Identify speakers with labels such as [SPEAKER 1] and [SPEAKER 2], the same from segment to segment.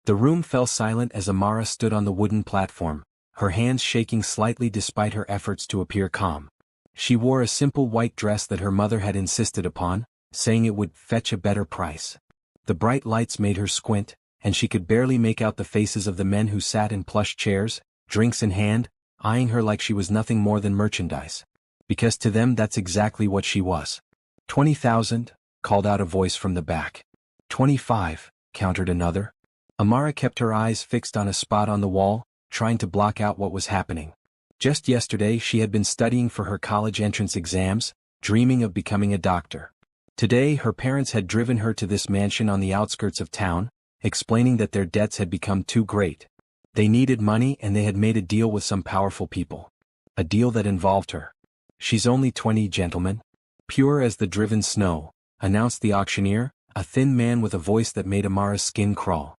[SPEAKER 1] The room fell silent as Amara stood on the wooden platform, her hands shaking slightly despite her efforts to appear calm. She wore a simple white dress that her mother had insisted upon, saying it would fetch a better price. The bright lights made her squint, and she could barely make out the faces of the men who sat in plush chairs, drinks in hand, eyeing her like she was nothing more than merchandise. Because to them that's exactly what she was. 20,000, called out a voice from the back. 25, countered another. Amara kept her eyes fixed on a spot on the wall, trying to block out what was happening. Just yesterday she had been studying for her college entrance exams, dreaming of becoming a doctor. Today her parents had driven her to this mansion on the outskirts of town, explaining that their debts had become too great. They needed money and they had made a deal with some powerful people. A deal that involved her. "She's only 20, gentlemen. Pure as the driven snow," announced the auctioneer, a thin man with a voice that made Amara's skin crawl.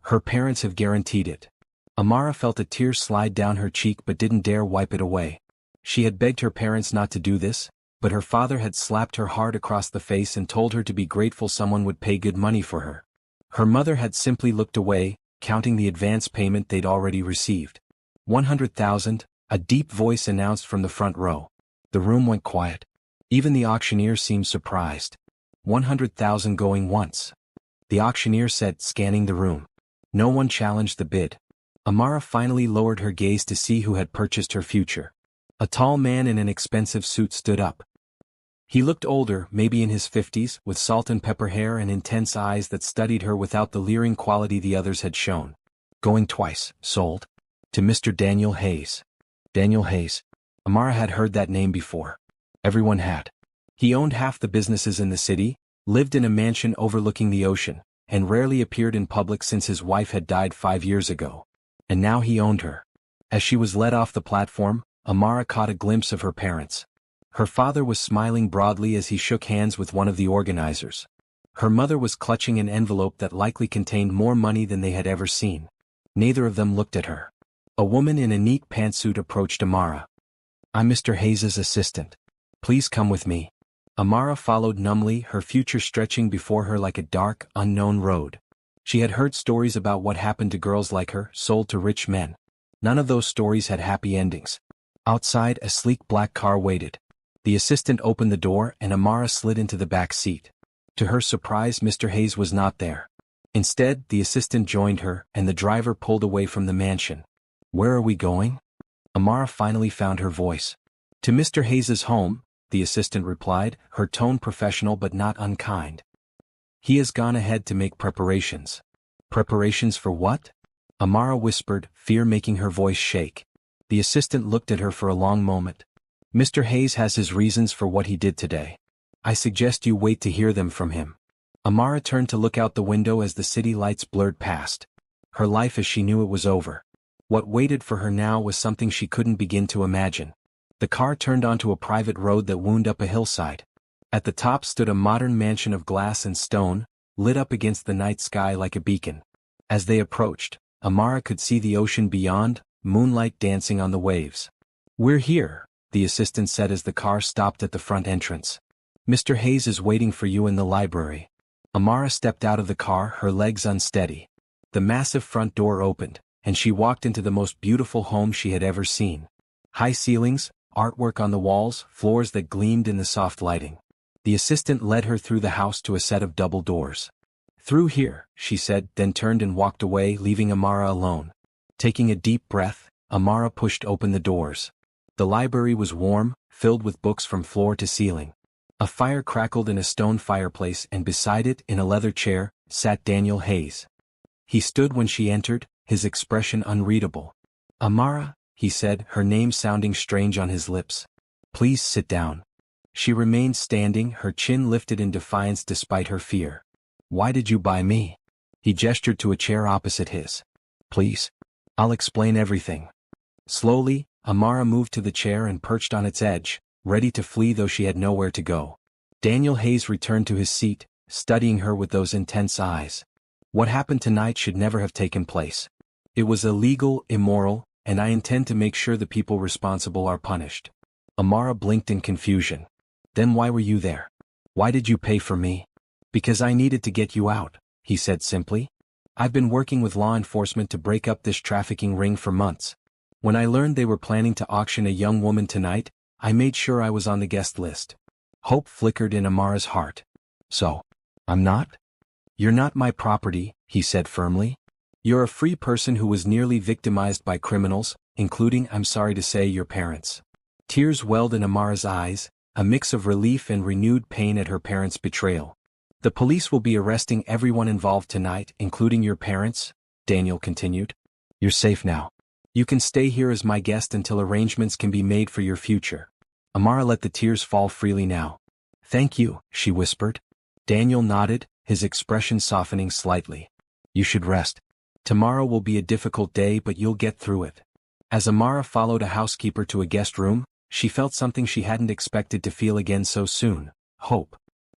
[SPEAKER 1] "Her parents have guaranteed it." Amara felt a tear slide down her cheek but didn't dare wipe it away. She had begged her parents not to do this, but her father had slapped her hard across the face and told her to be grateful someone would pay good money for her. Her mother had simply looked away, counting the advance payment they'd already received. 100,000, a deep voice announced from the front row. The room went quiet. Even the auctioneer seemed surprised. 100,000 going once. The auctioneer said, scanning the room. No one challenged the bid. Amara finally lowered her gaze to see who had purchased her future. A tall man in an expensive suit stood up. He looked older, maybe in his 50s, with salt and pepper hair and intense eyes that studied her without the leering quality the others had shown. "Going twice, sold. To Mr. Daniel Hayes." Daniel Hayes. Amara had heard that name before. Everyone had. He owned half the businesses in the city, lived in a mansion overlooking the ocean, and rarely appeared in public since his wife had died 5 years ago. And now he owned her. As she was led off the platform, Amara caught a glimpse of her parents. Her father was smiling broadly as he shook hands with one of the organizers. Her mother was clutching an envelope that likely contained more money than they had ever seen. Neither of them looked at her. A woman in a neat pantsuit approached Amara. "I'm Mr. Hayes' assistant. Please come with me." Amara followed numbly, her future stretching before her like a dark, unknown road. She had heard stories about what happened to girls like her, sold to rich men. None of those stories had happy endings. Outside, a sleek black car waited. The assistant opened the door and Amara slid into the back seat. To her surprise, Mr. Hayes was not there. Instead, the assistant joined her and the driver pulled away from the mansion. "Where are we going?" Amara finally found her voice. "To Mr. Hayes' home," the assistant replied, her tone professional but not unkind. "He has gone ahead to make preparations." "Preparations for what?" Amara whispered, fear making her voice shake. The assistant looked at her for a long moment. "Mr. Hayes has his reasons for what he did today. I suggest you wait to hear them from him." Amara turned to look out the window as the city lights blurred past. Her life as she knew it was over. What waited for her now was something she couldn't begin to imagine. The car turned onto a private road that wound up a hillside. At the top stood a modern mansion of glass and stone, lit up against the night sky like a beacon. As they approached, Amara could see the ocean beyond, moonlight dancing on the waves. "We're here," the assistant said as the car stopped at the front entrance. "Mr. Hayes is waiting for you in the library." Amara stepped out of the car, her legs unsteady. The massive front door opened, and she walked into the most beautiful home she had ever seen. High ceilings, artwork on the walls, floors that gleamed in the soft lighting. The assistant led her through the house to a set of double doors. "Through here," she said, then turned and walked away, leaving Amara alone. Taking a deep breath, Amara pushed open the doors. The library was warm, filled with books from floor to ceiling. A fire crackled in a stone fireplace and beside it, in a leather chair, sat Daniel Hayes. He stood when she entered, his expression unreadable. "Amara," he said, her name sounding strange on his lips. "Please sit down." She remained standing, her chin lifted in defiance despite her fear. "Why did you buy me?" He gestured to a chair opposite his. "Please. I'll explain everything." Slowly, Amara moved to the chair and perched on its edge, ready to flee though she had nowhere to go. Daniel Hayes returned to his seat, studying her with those intense eyes. "What happened tonight should never have taken place. It was illegal, immoral, and I intend to make sure the people responsible are punished." Amara blinked in confusion. "Then why were you there? Why did you pay for me?" "Because I needed to get you out," he said simply. I've been working with law enforcement to break up this trafficking ring for months. When I learned they were planning to auction a young woman tonight, I made sure I was on the guest list. Hope flickered in Amara's heart. So, I'm not? You're not my property, he said firmly. You're a free person who was nearly victimized by criminals, including, I'm sorry to say, your parents. Tears welled in Amara's eyes, a mix of relief and renewed pain at her parents' betrayal. The police will be arresting everyone involved tonight, including your parents, Daniel continued. You're safe now. You can stay here as my guest until arrangements can be made for your future. Amara let the tears fall freely now. Thank you, she whispered. Daniel nodded, his expression softening slightly. You should rest. Tomorrow will be a difficult day, but you'll get through it. As Amara followed a housekeeper to a guest room, she felt something she hadn't expected to feel again so soon: hope.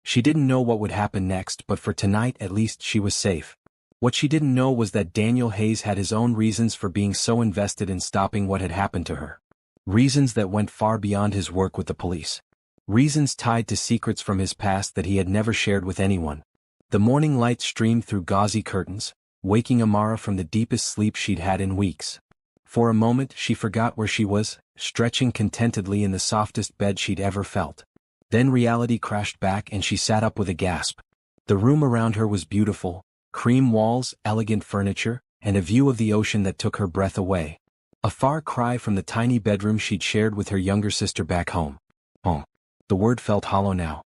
[SPEAKER 1] She didn't know what would happen next, but for tonight at least she was safe. What she didn't know was that Daniel Hayes had his own reasons for being so invested in stopping what had happened to her. Reasons that went far beyond his work with the police. Reasons tied to secrets from his past that he had never shared with anyone. The morning light streamed through gauzy curtains, waking Amara from the deepest sleep she'd had in weeks. For a moment she forgot where she was, stretching contentedly in the softest bed she'd ever felt. Then reality crashed back and she sat up with a gasp. The room around her was beautiful, cream walls, elegant furniture, and a view of the ocean that took her breath away. A far cry from the tiny bedroom she'd shared with her younger sister back home. Oh. The word felt hollow now.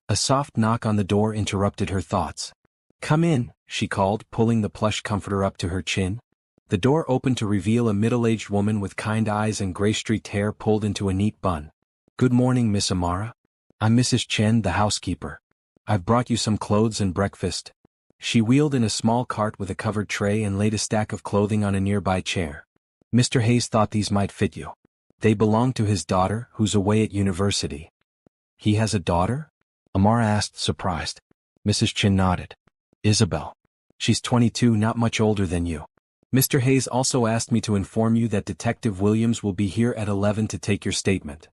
[SPEAKER 1] A soft knock on the door interrupted her thoughts. Come in, she called, pulling the plush comforter up to her chin. The door opened to reveal a middle-aged woman with kind eyes and gray-streaked hair pulled into a neat bun. Good morning, Miss Amara. I'm Mrs. Chen, the housekeeper. I've brought you some clothes and breakfast. She wheeled in a small cart with a covered tray and laid a stack of clothing on a nearby chair. Mr. Hayes thought these might fit you. They belong to his daughter, who's away at university. He has a daughter? Amara asked, surprised. Mrs. Chen nodded. Isabel. She's 22, not much older than you. Mr. Hayes also asked me to inform you that Detective Williams will be here at 11 to take your statement.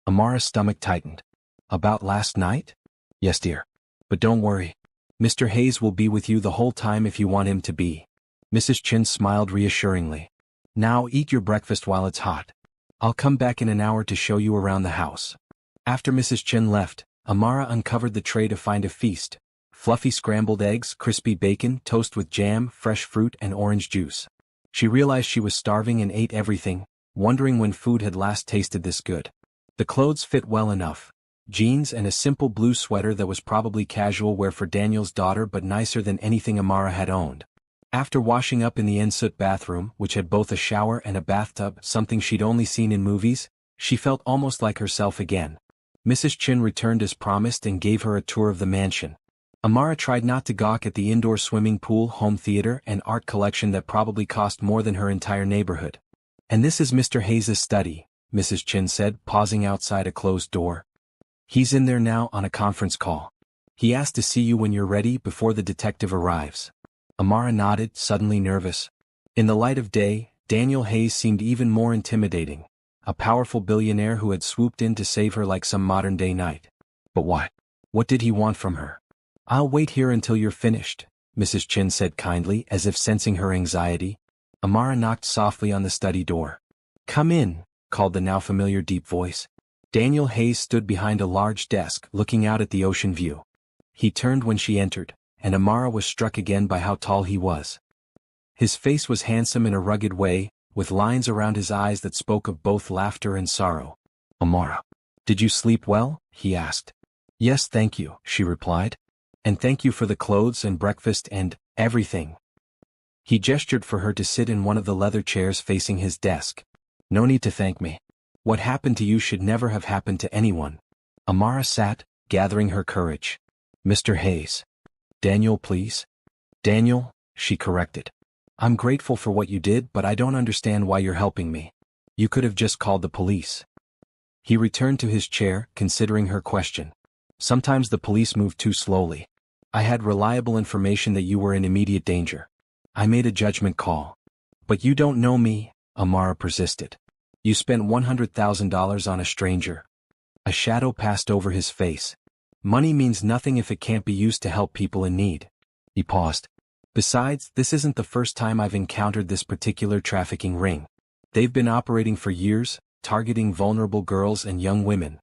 [SPEAKER 1] Amara's stomach tightened. About last night? Yes, dear. But don't worry. Mr. Hayes will be with you the whole time if you want him to be. Mrs. Chen smiled reassuringly. Now eat your breakfast while it's hot. I'll come back in an hour to show you around the house. After Mrs. Chen left, Amara uncovered the tray to find a feast. Fluffy scrambled eggs, crispy bacon, toast with jam, fresh fruit, and orange juice. She realized she was starving and ate everything, wondering when food had last tasted this good. The clothes fit well enough. Jeans and a simple blue sweater that was probably casual wear for Daniel's daughter, but nicer than anything Amara had owned. After washing up in the ensuite bathroom, which had both a shower and a bathtub, something she'd only seen in movies, she felt almost like herself again. Mrs. Chen returned as promised and gave her a tour of the mansion. Amara tried not to gawk at the indoor swimming pool, home theater, and art collection that probably cost more than her entire neighborhood. And this is Mr. Hayes' study, Mrs. Chen said, pausing outside a closed door. He's in there now on a conference call. He asked to see you when you're ready before the detective arrives. Amara nodded, suddenly nervous. In the light of day, Daniel Hayes seemed even more intimidating. A powerful billionaire who had swooped in to save her like some modern-day knight. But why? What did he want from her? I'll wait here until you're finished, Mrs. Chen said kindly, as if sensing her anxiety. Amara knocked softly on the study door. Come in, called the now familiar deep voice. Daniel Hayes stood behind a large desk, looking out at the ocean view. He turned when she entered, and Amara was struck again by how tall he was. His face was handsome in a rugged way, with lines around his eyes that spoke of both laughter and sorrow. Amara, did you sleep well? He asked. Yes, thank you, she replied. And thank you for the clothes and breakfast and everything. He gestured for her to sit in one of the leather chairs facing his desk. No need to thank me. What happened to you should never have happened to anyone. Amara sat, gathering her courage. Mr. Hayes. Daniel, please. Daniel, she corrected. I'm grateful for what you did, but I don't understand why you're helping me. You could have just called the police. He returned to his chair, considering her question. Sometimes the police move too slowly. I had reliable information that you were in immediate danger. I made a judgment call. But you don't know me, Amara persisted. You spent $100,000 on a stranger. A shadow passed over his face. Money means nothing if it can't be used to help people in need. He paused. Besides, this isn't the first time I've encountered this particular trafficking ring. They've been operating for years, targeting vulnerable girls and young women.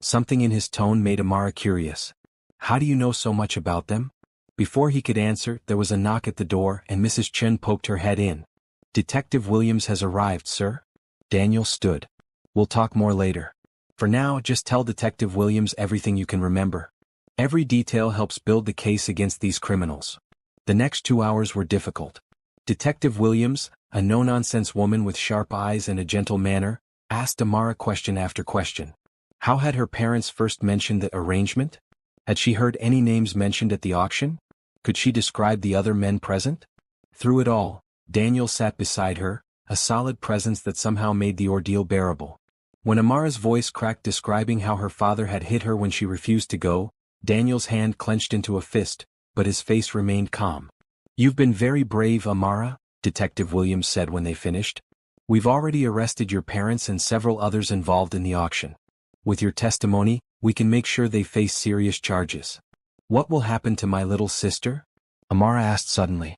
[SPEAKER 1] Something in his tone made Amara curious. How do you know so much about them? Before he could answer, there was a knock at the door and Mrs. Chen poked her head in. Detective Williams has arrived, sir. Daniel stood. We'll talk more later. For now, just tell Detective Williams everything you can remember. Every detail helps build the case against these criminals. The next 2 hours were difficult. Detective Williams, a no-nonsense woman with sharp eyes and a gentle manner, asked Amara question after question. How had her parents first mentioned the arrangement? Had she heard any names mentioned at the auction? Could she describe the other men present? Through it all, Daniel sat beside her, a solid presence that somehow made the ordeal bearable. When Amara's voice cracked describing how her father had hit her when she refused to go, Daniel's hand clenched into a fist, but his face remained calm. You've been very brave, Amara, Detective Williams said when they finished. We've already arrested your parents and several others involved in the auction. With your testimony, we can make sure they face serious charges. What will happen to my little sister? Amara asked suddenly.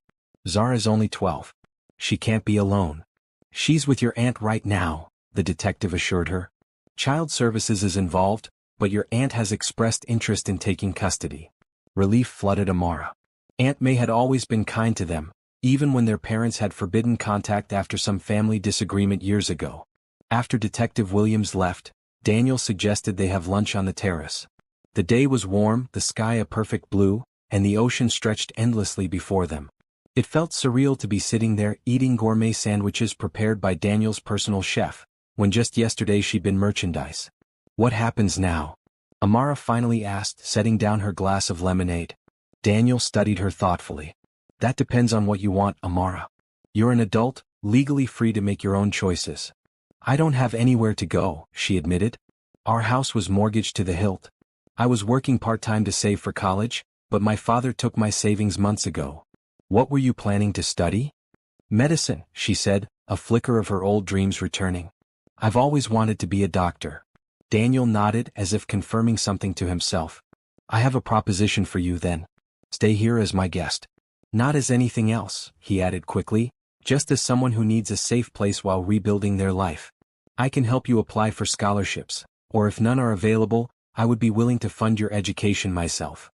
[SPEAKER 1] Zara's only 12. She can't be alone. She's with your aunt right now, the detective assured her. Child Services is involved, but your aunt has expressed interest in taking custody. Relief flooded Amara. Aunt May had always been kind to them, even when their parents had forbidden contact after some family disagreement years ago. After Detective Williams left, Daniel suggested they have lunch on the terrace. The day was warm, the sky a perfect blue, and the ocean stretched endlessly before them. It felt surreal to be sitting there eating gourmet sandwiches prepared by Daniel's personal chef, when just yesterday she'd been merchandise. What happens now? Amara finally asked, setting down her glass of lemonade. Daniel studied her thoughtfully. That depends on what you want, Amara. You're an adult, legally free to make your own choices. I don't have anywhere to go, she admitted. Our house was mortgaged to the hilt. I was working part-time to save for college, but my father took my savings months ago. What were you planning to study? Medicine, she said, a flicker of her old dreams returning. I've always wanted to be a doctor. Daniel nodded as if confirming something to himself. I have a proposition for you then. Stay here as my guest. Not as anything else, he added quickly, just as someone who needs a safe place while rebuilding their life. I can help you apply for scholarships, or if none are available, I would be willing to fund your education myself.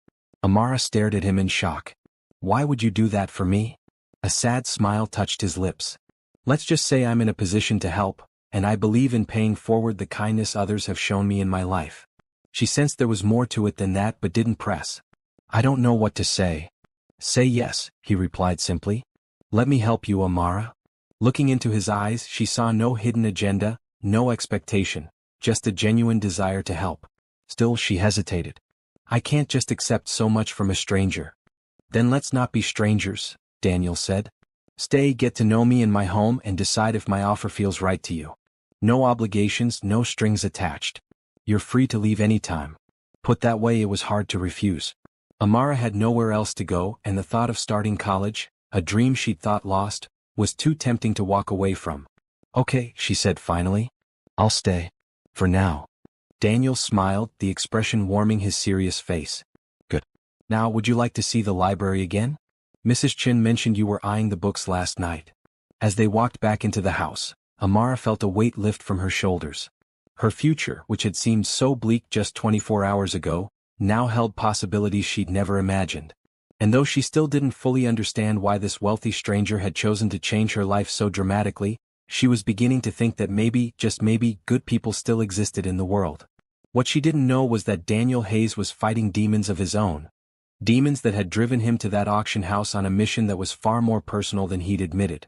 [SPEAKER 1] Amara stared at him in shock. Why would you do that for me? A sad smile touched his lips. Let's just say I'm in a position to help, and I believe in paying forward the kindness others have shown me in my life. She sensed there was more to it than that but didn't press. I don't know what to say. Say yes, he replied simply. Let me help you, Amara. Looking into his eyes, she saw no hidden agenda, no expectation, just a genuine desire to help. Still, she hesitated. I can't just accept so much from a stranger. Then let's not be strangers, Daniel said. Stay, get to know me in my home and decide if my offer feels right to you. No obligations, no strings attached. You're free to leave anytime. Put that way, it was hard to refuse. Amara had nowhere else to go, and the thought of starting college, a dream she'd thought lost, was too tempting to walk away from. Okay, she said finally. I'll stay. For now. Daniel smiled, the expression warming his serious face. Good. Now, would you like to see the library again? Mrs. Chin mentioned you were eyeing the books last night. As they walked back into the house, Amara felt a weight lift from her shoulders. Her future, which had seemed so bleak just 24 hours ago, now held possibilities she'd never imagined. And though she still didn't fully understand why this wealthy stranger had chosen to change her life so dramatically, she was beginning to think that maybe, just maybe, good people still existed in the world. What she didn't know was that Daniel Hayes was fighting demons of his own. Demons that had driven him to that auction house on a mission that was far more personal than he'd admitted.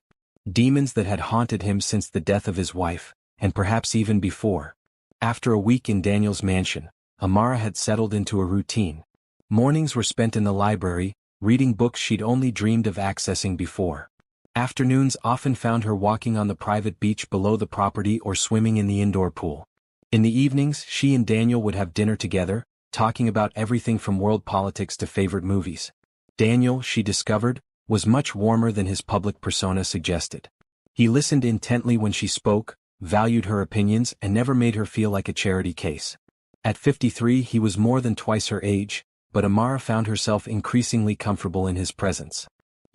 [SPEAKER 1] Demons that had haunted him since the death of his wife, and perhaps even before. After a week in Daniel's mansion, Amara had settled into a routine. Mornings were spent in the library, reading books she'd only dreamed of accessing before. Afternoons often found her walking on the private beach below the property or swimming in the indoor pool. In the evenings, she and Daniel would have dinner together, talking about everything from world politics to favorite movies. Daniel, she discovered, was much warmer than his public persona suggested. He listened intently when she spoke, valued her opinions, and never made her feel like a charity case. At 53, he was more than twice her age, but Amara found herself increasingly comfortable in his presence.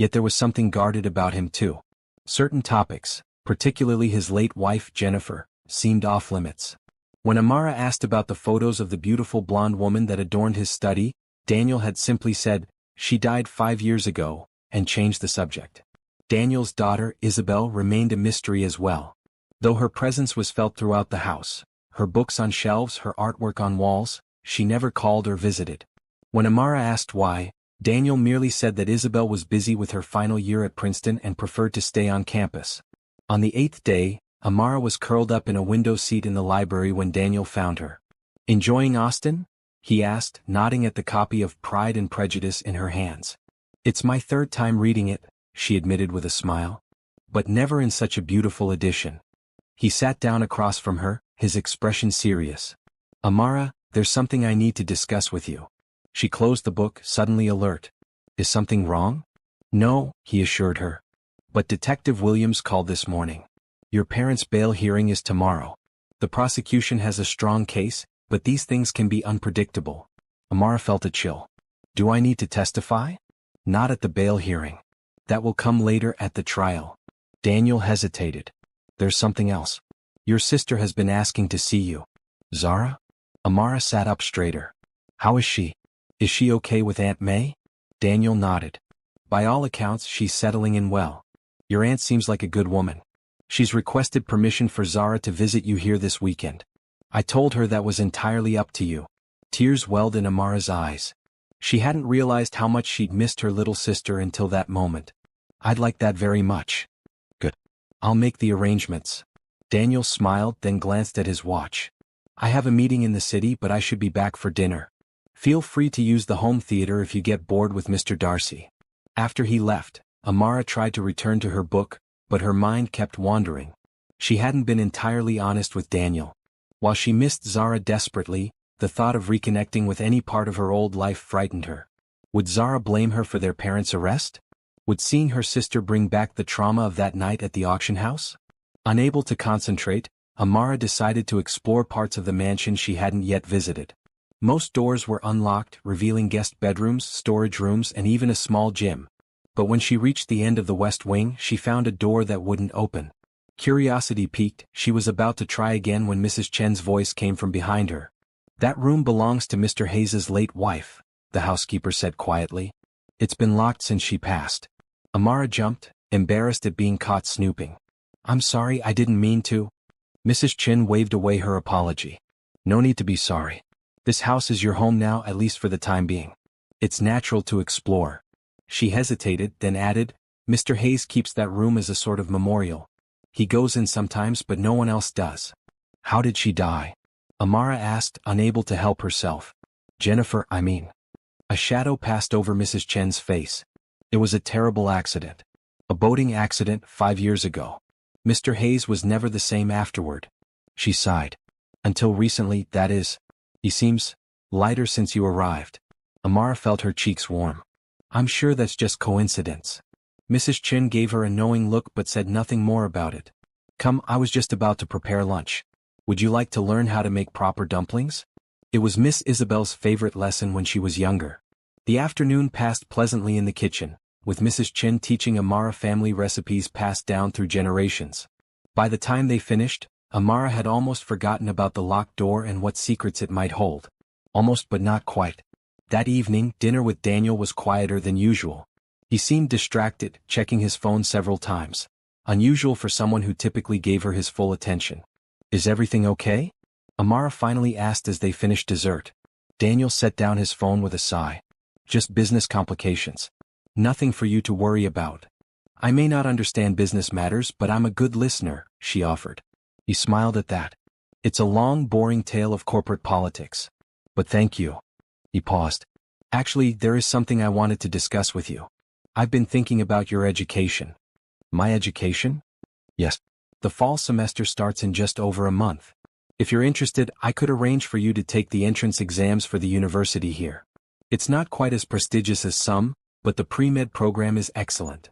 [SPEAKER 1] Yet there was something guarded about him too. Certain topics, particularly his late wife Jennifer, seemed off-limits. When Amara asked about the photos of the beautiful blonde woman that adorned his study, Daniel had simply said, "She died 5 years ago," and changed the subject. Daniel's daughter, Isabel, remained a mystery as well. Though her presence was felt throughout the house, her books on shelves, her artwork on walls, she never called or visited. When Amara asked why, Daniel merely said that Isabel was busy with her final year at Princeton and preferred to stay on campus. On the 8th day, Amara was curled up in a window seat in the library when Daniel found her. "Enjoying Austen?" he asked, nodding at the copy of Pride and Prejudice in her hands. "It's my 3rd time reading it," she admitted with a smile. "But never in such a beautiful edition." He sat down across from her, his expression serious. "Amara, there's something I need to discuss with you." She closed the book, suddenly alert. "Is something wrong?" "No," he assured her. "But Detective Williams called this morning. Your parents' bail hearing is tomorrow. The prosecution has a strong case, but these things can be unpredictable." Amara felt a chill. "Do I need to testify?" "Not at the bail hearing. That will come later at the trial." Daniel hesitated. "There's something else. Your sister has been asking to see you." "Zara?" Amara sat up straighter. "How is she? Is she okay with Aunt May?" Daniel nodded. "By all accounts she's settling in well. Your aunt seems like a good woman. She's requested permission for Zara to visit you here this weekend. I told her that was entirely up to you." Tears welled in Amara's eyes. She hadn't realized how much she'd missed her little sister until that moment. "I'd like that very much." "Good. I'll make the arrangements." Daniel smiled, then glanced at his watch. "I have a meeting in the city, but I should be back for dinner. Feel free to use the home theater if you get bored with Mr. Darcy." After he left, Amara tried to return to her book, but her mind kept wandering. She hadn't been entirely honest with Daniel. While she missed Zara desperately, the thought of reconnecting with any part of her old life frightened her. Would Zara blame her for their parents' arrest? Would seeing her sister bring back the trauma of that night at the auction house? Unable to concentrate, Amara decided to explore parts of the mansion she hadn't yet visited. Most doors were unlocked, revealing guest bedrooms, storage rooms, and even a small gym. But when she reached the end of the west wing, she found a door that wouldn't open. Curiosity piqued, she was about to try again when Mrs. Chen's voice came from behind her. "That room belongs to Mr. Hayes's late wife," the housekeeper said quietly. "It's been locked since she passed." Amara jumped, embarrassed at being caught snooping. "I'm sorry, I didn't mean to." Mrs. Chen waved away her apology. "No need to be sorry. This house is your home now, at least for the time being. It's natural to explore." She hesitated, then added, "Mr. Hayes keeps that room as a sort of memorial. He goes in sometimes, but no one else does." "How did she die?" Amara asked, unable to help herself. "Jennifer, I mean." A shadow passed over Mrs. Chen's face. "It was a terrible accident. A boating accident 5 years ago. Mr. Hayes was never the same afterward." She sighed. "Until recently, that is. He seems lighter since you arrived." Amara felt her cheeks warm. "I'm sure that's just coincidence." Mrs. Chen gave her a knowing look but said nothing more about it. "Come, I was just about to prepare lunch. Would you like to learn how to make proper dumplings?" It was Miss Isabel's favorite lesson when she was younger. The afternoon passed pleasantly in the kitchen, with Mrs. Chen teaching Amara family recipes passed down through generations. By the time they finished, Amara had almost forgotten about the locked door and what secrets it might hold. Almost, but not quite. That evening, dinner with Daniel was quieter than usual. He seemed distracted, checking his phone several times. Unusual for someone who typically gave her his full attention. "Is everything okay?" Amara finally asked as they finished dessert. Daniel set down his phone with a sigh. "Just business complications. Nothing for you to worry about." "I may not understand business matters, but I'm a good listener," she offered. He smiled at that. "It's a long, boring tale of corporate politics. But thank you." He paused. "Actually, there is something I wanted to discuss with you. I've been thinking about your education." "My education?" "Yes. The fall semester starts in just over a month. If you're interested, I could arrange for you to take the entrance exams for the university here. It's not quite as prestigious as some, but the pre-med program is excellent."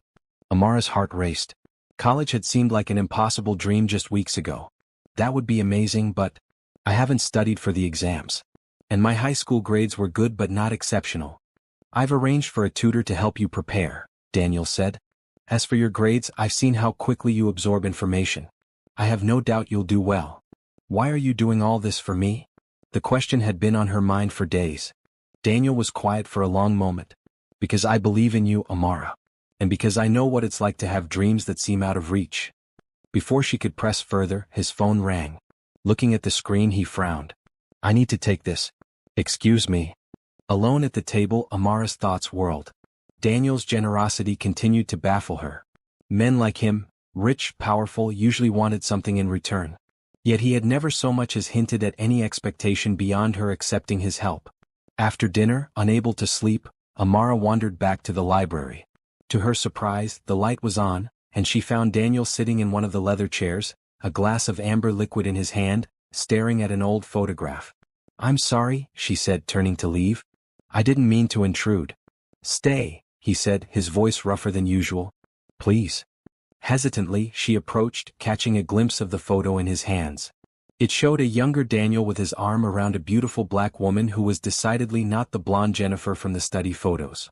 [SPEAKER 1] Amara's heart raced. College had seemed like an impossible dream just weeks ago. That would be amazing, but I haven't studied for the exams. And my high school grades were good but not exceptional. I've arranged for a tutor to help you prepare. Daniel said. As for your grades, I've seen how quickly you absorb information. I have no doubt you'll do well. Why are you doing all this for me? The question had been on her mind for days. Daniel was quiet for a long moment. Because I believe in you, Amara. And because I know what it's like to have dreams that seem out of reach. Before she could press further, his phone rang. Looking at the screen, he frowned. I need to take this. Excuse me. Alone at the table, Amara's thoughts whirled. Daniel's generosity continued to baffle her. Men like him, rich, powerful, usually wanted something in return. Yet he had never so much as hinted at any expectation beyond her accepting his help. After dinner, unable to sleep, Amara wandered back to the library. To her surprise, the light was on, and she found Daniel sitting in one of the leather chairs, a glass of amber liquid in his hand, staring at an old photograph. I'm sorry, she said, turning to leave. I didn't mean to intrude. Stay, he said, his voice rougher than usual. Please. Hesitantly, she approached, catching a glimpse of the photo in his hands. It showed a younger Daniel with his arm around a beautiful black woman who was decidedly not the blonde Jennifer from the study photos.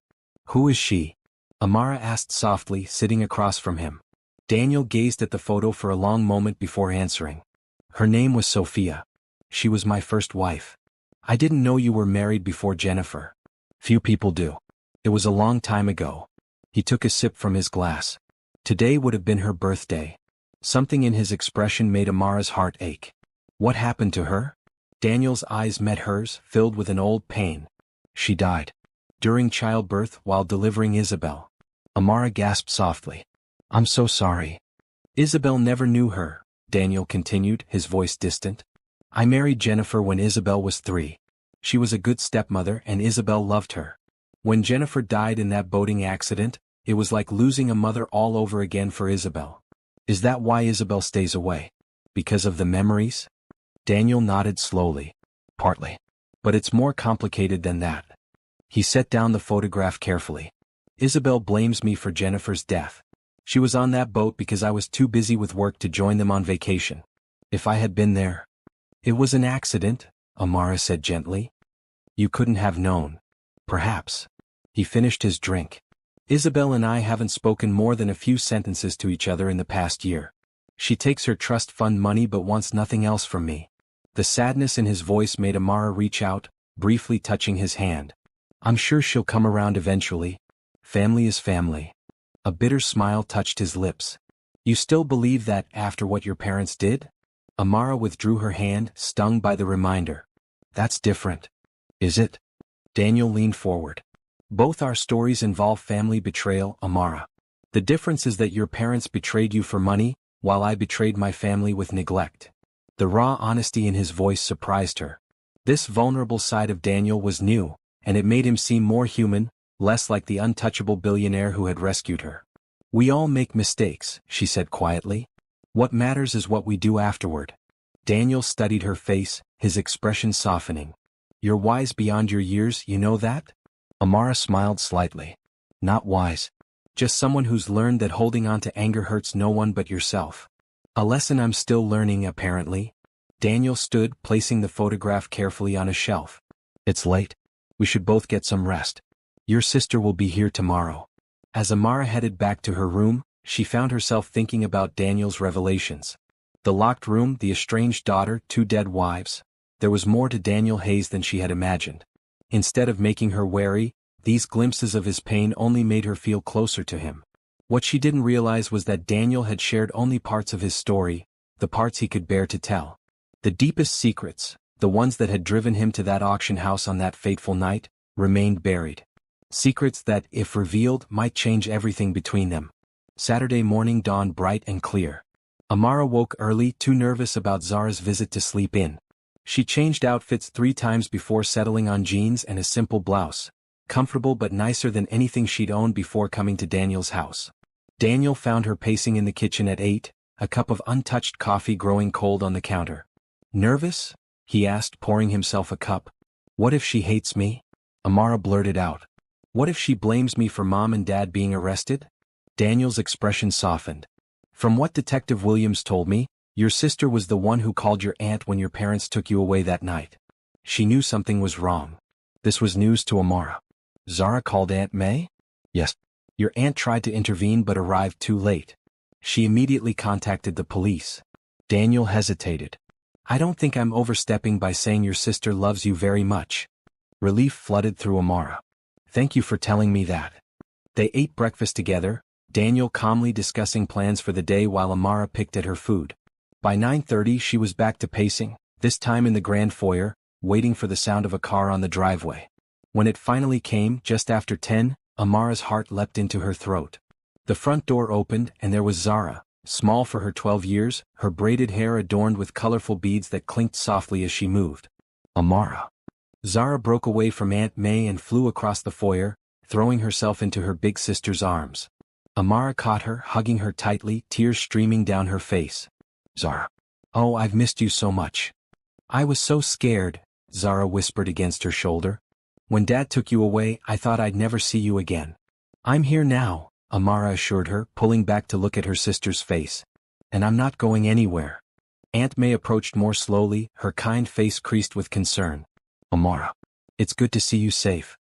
[SPEAKER 1] Who is she? Amara asked softly, sitting across from him. Daniel gazed at the photo for a long moment before answering. Her name was Sophia. She was my first wife. I didn't know you were married before Jennifer. Few people do. It was a long time ago. He took a sip from his glass. Today would have been her birthday. Something in his expression made Amara's heart ache. What happened to her? Daniel's eyes met hers, filled with an old pain. She died. During childbirth, while delivering Isabel. Amara gasped softly. I'm so sorry. Isabel never knew her, Daniel continued, his voice distant. I married Jennifer when Isabel was 3. She was a good stepmother and Isabel loved her. When Jennifer died in that boating accident, it was like losing a mother all over again for Isabel. Is that why Isabel stays away? Because of the memories? Daniel nodded slowly. Partly. But it's more complicated than that. He set down the photograph carefully. Isabel blames me for Jennifer's death. She was on that boat because I was too busy with work to join them on vacation. If I had been there. It was an accident, Amara said gently. You couldn't have known. Perhaps. He finished his drink. Isabel and I haven't spoken more than a few sentences to each other in the past year. She takes her trust fund money but wants nothing else from me. The sadness in his voice made Amara reach out, briefly touching his hand. I'm sure she'll come around eventually. Family is family. A bitter smile touched his lips. You still believe that after what your parents did? Amara withdrew her hand, stung by the reminder. That's different. Is it? Daniel leaned forward. Both our stories involve family betrayal, Amara. The difference is that your parents betrayed you for money, while I betrayed my family with neglect. The raw honesty in his voice surprised her. This vulnerable side of Daniel was new, and it made him seem more human, less like the untouchable billionaire who had rescued her. We all make mistakes, she said quietly. What matters is what we do afterward. Daniel studied her face, his expression softening. You're wise beyond your years, you know that? Amara smiled slightly. Not wise. Just someone who's learned that holding on to anger hurts no one but yourself. A lesson I'm still learning, apparently. Daniel stood, placing the photograph carefully on a shelf. It's late. We should both get some rest. Your sister will be here tomorrow. As Amara headed back to her room, she found herself thinking about Daniel's revelations. The locked room, the estranged daughter, 2 dead wives. There was more to Daniel Hayes than she had imagined. Instead of making her wary, these glimpses of his pain only made her feel closer to him. What she didn't realize was that Daniel had shared only parts of his story, the parts he could bear to tell. The deepest secrets, the ones that had driven him to that auction house on that fateful night, remained buried. Secrets that, if revealed, might change everything between them. Saturday morning dawned bright and clear. Amara woke early, too nervous about Zara's visit to sleep in. She changed outfits 3 times before settling on jeans and a simple blouse, comfortable but nicer than anything she'd owned before coming to Daniel's house. Daniel found her pacing in the kitchen at 8, a cup of untouched coffee growing cold on the counter. Nervous? He asked, pouring himself a cup. What if she hates me? Amara blurted out. What if she blames me for Mom and Dad being arrested? Daniel's expression softened. From what Detective Williams told me, your sister was the one who called your aunt when your parents took you away that night. She knew something was wrong. This was news to Amara. Zara called Aunt May? Yes. Your aunt tried to intervene but arrived too late. She immediately contacted the police. Daniel hesitated. I don't think I'm overstepping by saying your sister loves you very much. Relief flooded through Amara. Thank you for telling me that. They ate breakfast together, Daniel calmly discussing plans for the day while Amara picked at her food. By 9:30 she was back to pacing, this time in the grand foyer, waiting for the sound of a car on the driveway. When it finally came, just after 10, Amara's heart leapt into her throat. The front door opened and there was Zara, small for her 12 years, her braided hair adorned with colorful beads that clinked softly as she moved. Amara. Zara broke away from Aunt May and flew across the foyer, throwing herself into her big sister's arms. Amara caught her, hugging her tightly, tears streaming down her face. Zara. Oh, I've missed you so much. I was so scared, Zara whispered against her shoulder. When Dad took you away, I thought I'd never see you again. I'm here now, Amara assured her, pulling back to look at her sister's face. And I'm not going anywhere. Aunt May approached more slowly, her kind face creased with concern. Amara. It's good to see you safe.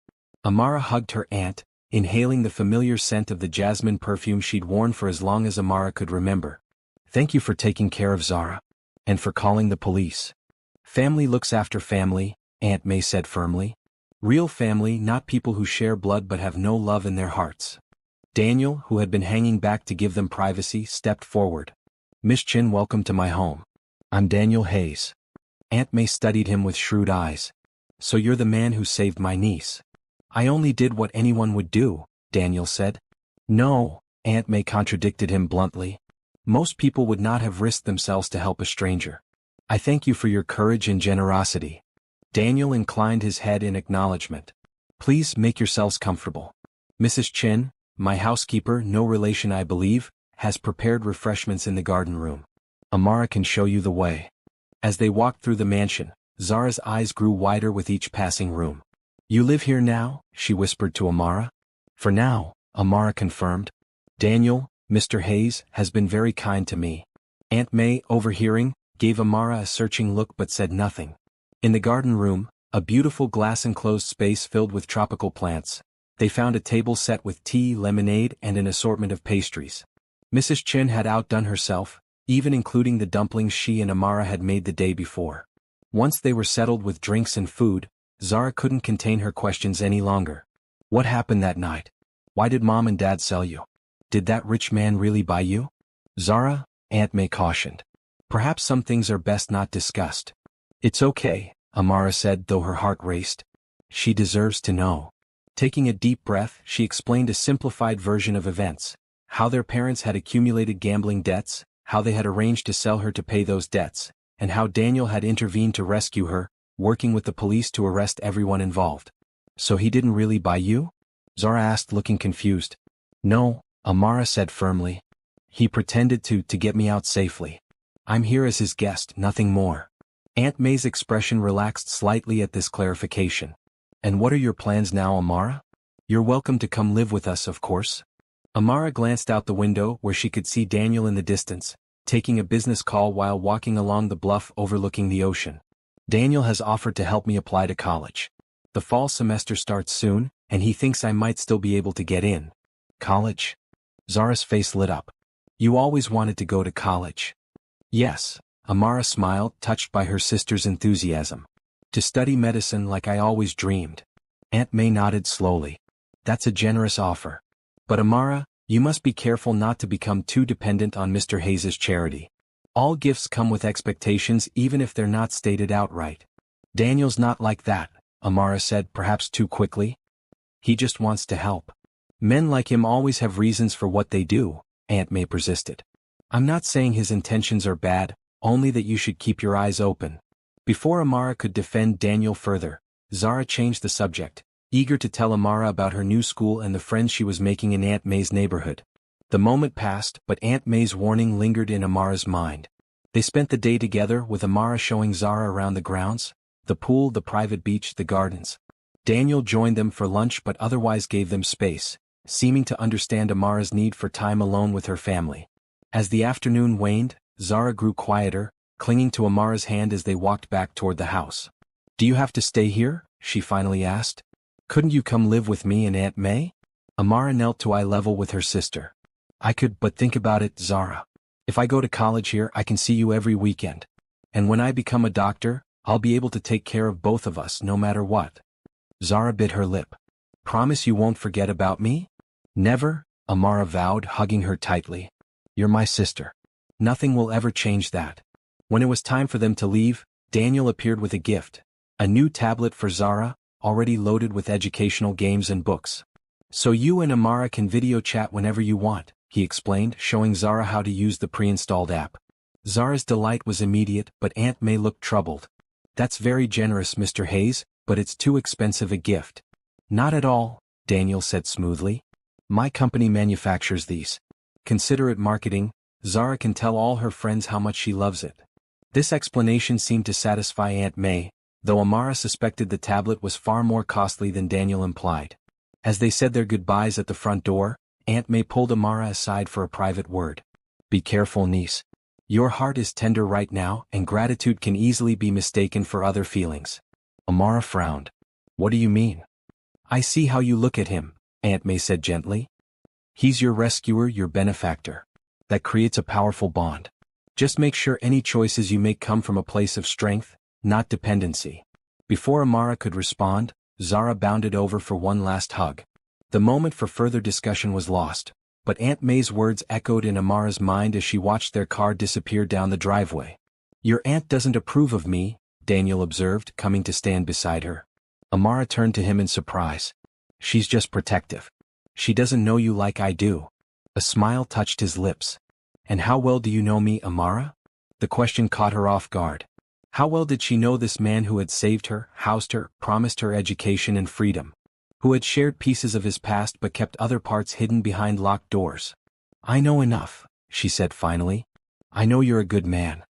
[SPEAKER 1] Amara hugged her aunt, inhaling the familiar scent of the jasmine perfume she'd worn for as long as Amara could remember. Thank you for taking care of Zara. And for calling the police. Family looks after family, Aunt May said firmly. Real family, not people who share blood but have no love in their hearts. Daniel, who had been hanging back to give them privacy, stepped forward. Miss Chin, welcome to my home. I'm Daniel Hayes. Aunt May studied him with shrewd eyes. So you're the man who saved my niece. I only did what anyone would do, Daniel said. No, Aunt May contradicted him bluntly. Most people would not have risked themselves to help a stranger. I thank you for your courage and generosity. Daniel inclined his head in acknowledgement. Please make yourselves comfortable. Mrs. Chin, my housekeeper, no relation I believe, has prepared refreshments in the garden room. Amara can show you the way. As they walked through the mansion, Zara's eyes grew wider with each passing room. You live here now? She whispered to Amara. For now, Amara confirmed. Daniel, Mr. Hayes, has been very kind to me. Aunt May, overhearing, gave Amara a searching look but said nothing. In the garden room, a beautiful glass-enclosed space filled with tropical plants, they found a table set with tea, lemonade, and an assortment of pastries. Mrs. Chin had outdone herself, even including the dumplings she and Amara had made the day before. Once they were settled with drinks and food, Zara couldn't contain her questions any longer. What happened that night? Why did Mom and Dad sell you? Did that rich man really buy you? Zara, Aunt May cautioned. Perhaps some things are best not discussed. It's okay, Amara said, though her heart raced. She deserves to know. Taking a deep breath, she explained a simplified version of events. How their parents had accumulated gambling debts, how they had arranged to sell her to pay those debts, and how Daniel had intervened to rescue her, working with the police to arrest everyone involved. So he didn't really buy you? Zara asked, looking confused. No, Amara said firmly. He pretended to get me out safely. I'm here as his guest, nothing more. Aunt May's expression relaxed slightly at this clarification. And what are your plans now, Amara? You're welcome to come live with us, of course. Amara glanced out the window where she could see Daniel in the distance, taking a business call while walking along the bluff overlooking the ocean. Daniel has offered to help me apply to college. The fall semester starts soon, and he thinks I might still be able to get in. College? Zara's face lit up. You always wanted to go to college. Yes, Amara smiled, touched by her sister's enthusiasm. To study medicine like I always dreamed. Aunt May nodded slowly. That's a generous offer. But Amara, you must be careful not to become too dependent on Mr. Hayes' charity. All gifts come with expectations even if they're not stated outright. Daniel's not like that, Amara said, perhaps too quickly. He just wants to help. Men like him always have reasons for what they do, Aunt May persisted. I'm not saying his intentions are bad, only that you should keep your eyes open. Before Amara could defend Daniel further, Zara changed the subject, eager to tell Amara about her new school and the friends she was making in Aunt May's neighborhood. The moment passed, but Aunt May's warning lingered in Amara's mind. They spent the day together, with Amara showing Zara around the grounds, the pool, the private beach, the gardens. Daniel joined them for lunch but otherwise gave them space, seeming to understand Amara's need for time alone with her family. As the afternoon waned, Zara grew quieter, clinging to Amara's hand as they walked back toward the house. Do you have to stay here? She finally asked. Couldn't you come live with me and Aunt May? Amara knelt to eye level with her sister. I could, but think about it, Zara. If I go to college here, I can see you every weekend. And when I become a doctor, I'll be able to take care of both of us no matter what. Zara bit her lip. Promise you won't forget about me? Never, Amara vowed, hugging her tightly. You're my sister. Nothing will ever change that. When it was time for them to leave, Daniel appeared with a gift. A new tablet for Zara, already loaded with educational games and books. So you and Amara can video chat whenever you want, he explained, showing Zara how to use the pre-installed app. Zara's delight was immediate, but Aunt May looked troubled. That's very generous, Mr. Hayes, but it's too expensive a gift. Not at all, Daniel said smoothly. My company manufactures these. Consider it marketing. Zara can tell all her friends how much she loves it. This explanation seemed to satisfy Aunt May, though Amara suspected the tablet was far more costly than Daniel implied. As they said their goodbyes at the front door, Aunt May pulled Amara aside for a private word. Be careful, niece. Your heart is tender right now, and gratitude can easily be mistaken for other feelings. Amara frowned. What do you mean? I see how you look at him, Aunt May said gently. He's your rescuer, your benefactor. That creates a powerful bond. Just make sure any choices you make come from a place of strength, not dependency. Before Amara could respond, Zara bounded over for one last hug. The moment for further discussion was lost, but Aunt May's words echoed in Amara's mind as she watched their car disappear down the driveway. Your aunt doesn't approve of me, Daniel observed, coming to stand beside her. Amara turned to him in surprise. She's just protective. She doesn't know you like I do. A smile touched his lips. And how well do you know me, Amara? The question caught her off guard. How well did she know this man who had saved her, housed her, promised her education and freedom? Who had shared pieces of his past but kept other parts hidden behind locked doors? I know enough, she said finally. I know you're a good man.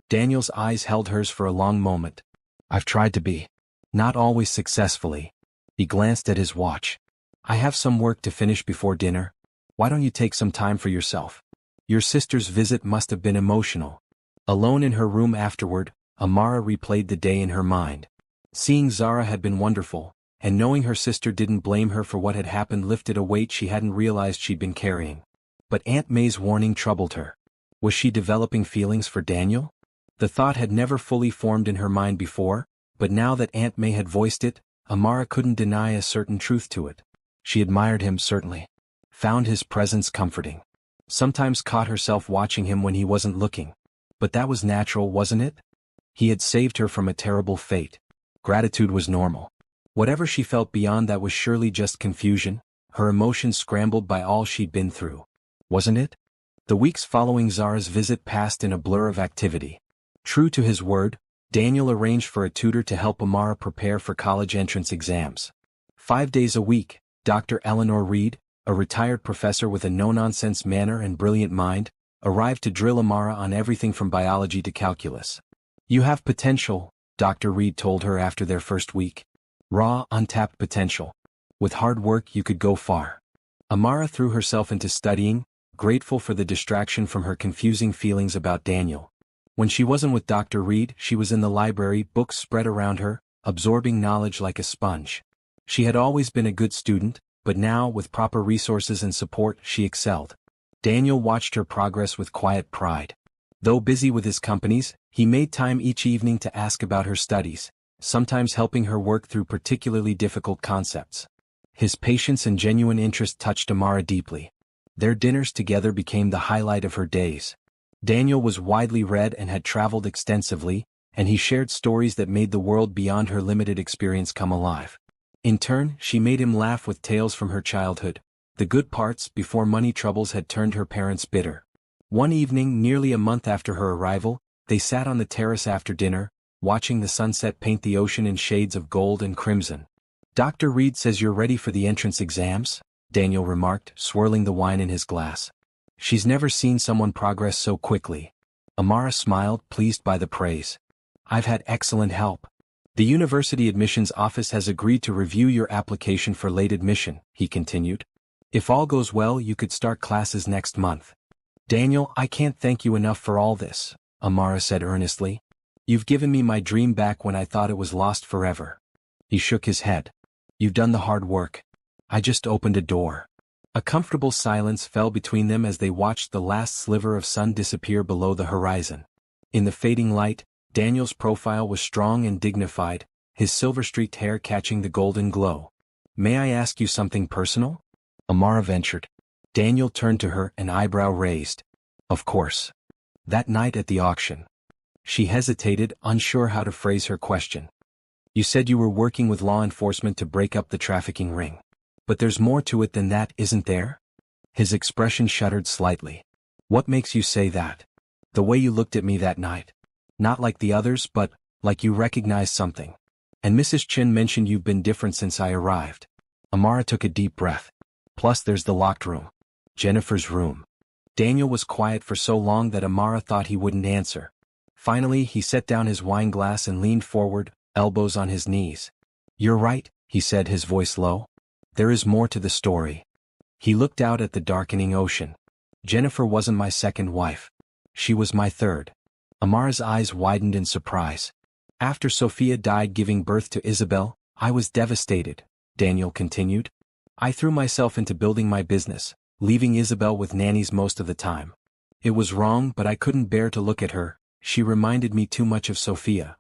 [SPEAKER 1] Daniel's eyes held hers for a long moment. I've tried to be. Not always successfully. He glanced at his watch. I have some work to finish before dinner. Why don't you take some time for yourself? Your sister's visit must have been emotional. Alone in her room afterward, Amara replayed the day in her mind. Seeing Zara had been wonderful, and knowing her sister didn't blame her for what had happened lifted a weight she hadn't realized she'd been carrying. But Aunt May's warning troubled her. Was she developing feelings for Daniel? The thought had never fully formed in her mind before, but now that Aunt May had voiced it, Amara couldn't deny a certain truth to it. She admired him certainly. Found his presence comforting. Sometimes caught herself watching him when he wasn't looking. But that was natural, wasn't it? He had saved her from a terrible fate. Gratitude was normal. Whatever she felt beyond that was surely just confusion, her emotions scrambled by all she'd been through. Wasn't it? The weeks following Zara's visit passed in a blur of activity. True to his word, Daniel arranged for a tutor to help Amara prepare for college entrance exams. 5 days a week, Dr. Eleanor Reed, a retired professor with a no-nonsense manner and brilliant mind, arrived to drill Amara on everything from biology to calculus. You have potential, Dr. Reed told her after their first week. Raw, untapped potential. With hard work you could go far. Amara threw herself into studying, grateful for the distraction from her confusing feelings about Daniel. When she wasn't with Dr. Reed, she was in the library, books spread around her, absorbing knowledge like a sponge. She had always been a good student, but now, with proper resources and support, she excelled. Daniel watched her progress with quiet pride. Though busy with his companies, he made time each evening to ask about her studies, sometimes helping her work through particularly difficult concepts. His patience and genuine interest touched Amara deeply. Their dinners together became the highlight of her days. Daniel was widely read and had traveled extensively, and he shared stories that made the world beyond her limited experience come alive. In turn, she made him laugh with tales from her childhood, the good parts before money troubles had turned her parents bitter. One evening, nearly a month after her arrival, they sat on the terrace after dinner, watching the sunset paint the ocean in shades of gold and crimson. Dr. Reed says you're ready for the entrance exams, Daniel remarked, swirling the wine in his glass. She's never seen someone progress so quickly. Amara smiled, pleased by the praise. I've had excellent help. The university admissions office has agreed to review your application for late admission, he continued. If all goes well, you could start classes next month. Daniel, I can't thank you enough for all this, Amara said earnestly. You've given me my dream back when I thought it was lost forever. He shook his head. You've done the hard work. I just opened a door. A comfortable silence fell between them as they watched the last sliver of sun disappear below the horizon. In the fading light, Daniel's profile was strong and dignified, his silver-streaked hair catching the golden glow. "May I ask you something personal?" Amara ventured. Daniel turned to her, an eyebrow raised. "Of course." "That night at the auction." She hesitated, unsure how to phrase her question. "You said you were working with law enforcement to break up the trafficking ring. But there's more to it than that, isn't there?" His expression shuddered slightly. "What makes you say that?" "The way you looked at me that night. Not like the others, but like you recognized something. And Mrs. Chin mentioned you've been different since I arrived." Amara took a deep breath. "Plus there's the locked room. Jennifer's room." Daniel was quiet for so long that Amara thought he wouldn't answer. Finally, he set down his wine glass and leaned forward, elbows on his knees. "You're right," he said, his voice low. "There is more to the story." He looked out at the darkening ocean. "Jennifer wasn't my second wife. She was my third." Amara's eyes widened in surprise. "After Sophia died giving birth to Isabel, I was devastated," Daniel continued. "I threw myself into building my business, leaving Isabel with nannies most of the time. It was wrong, but I couldn't bear to look at her. She reminded me too much of Sophia."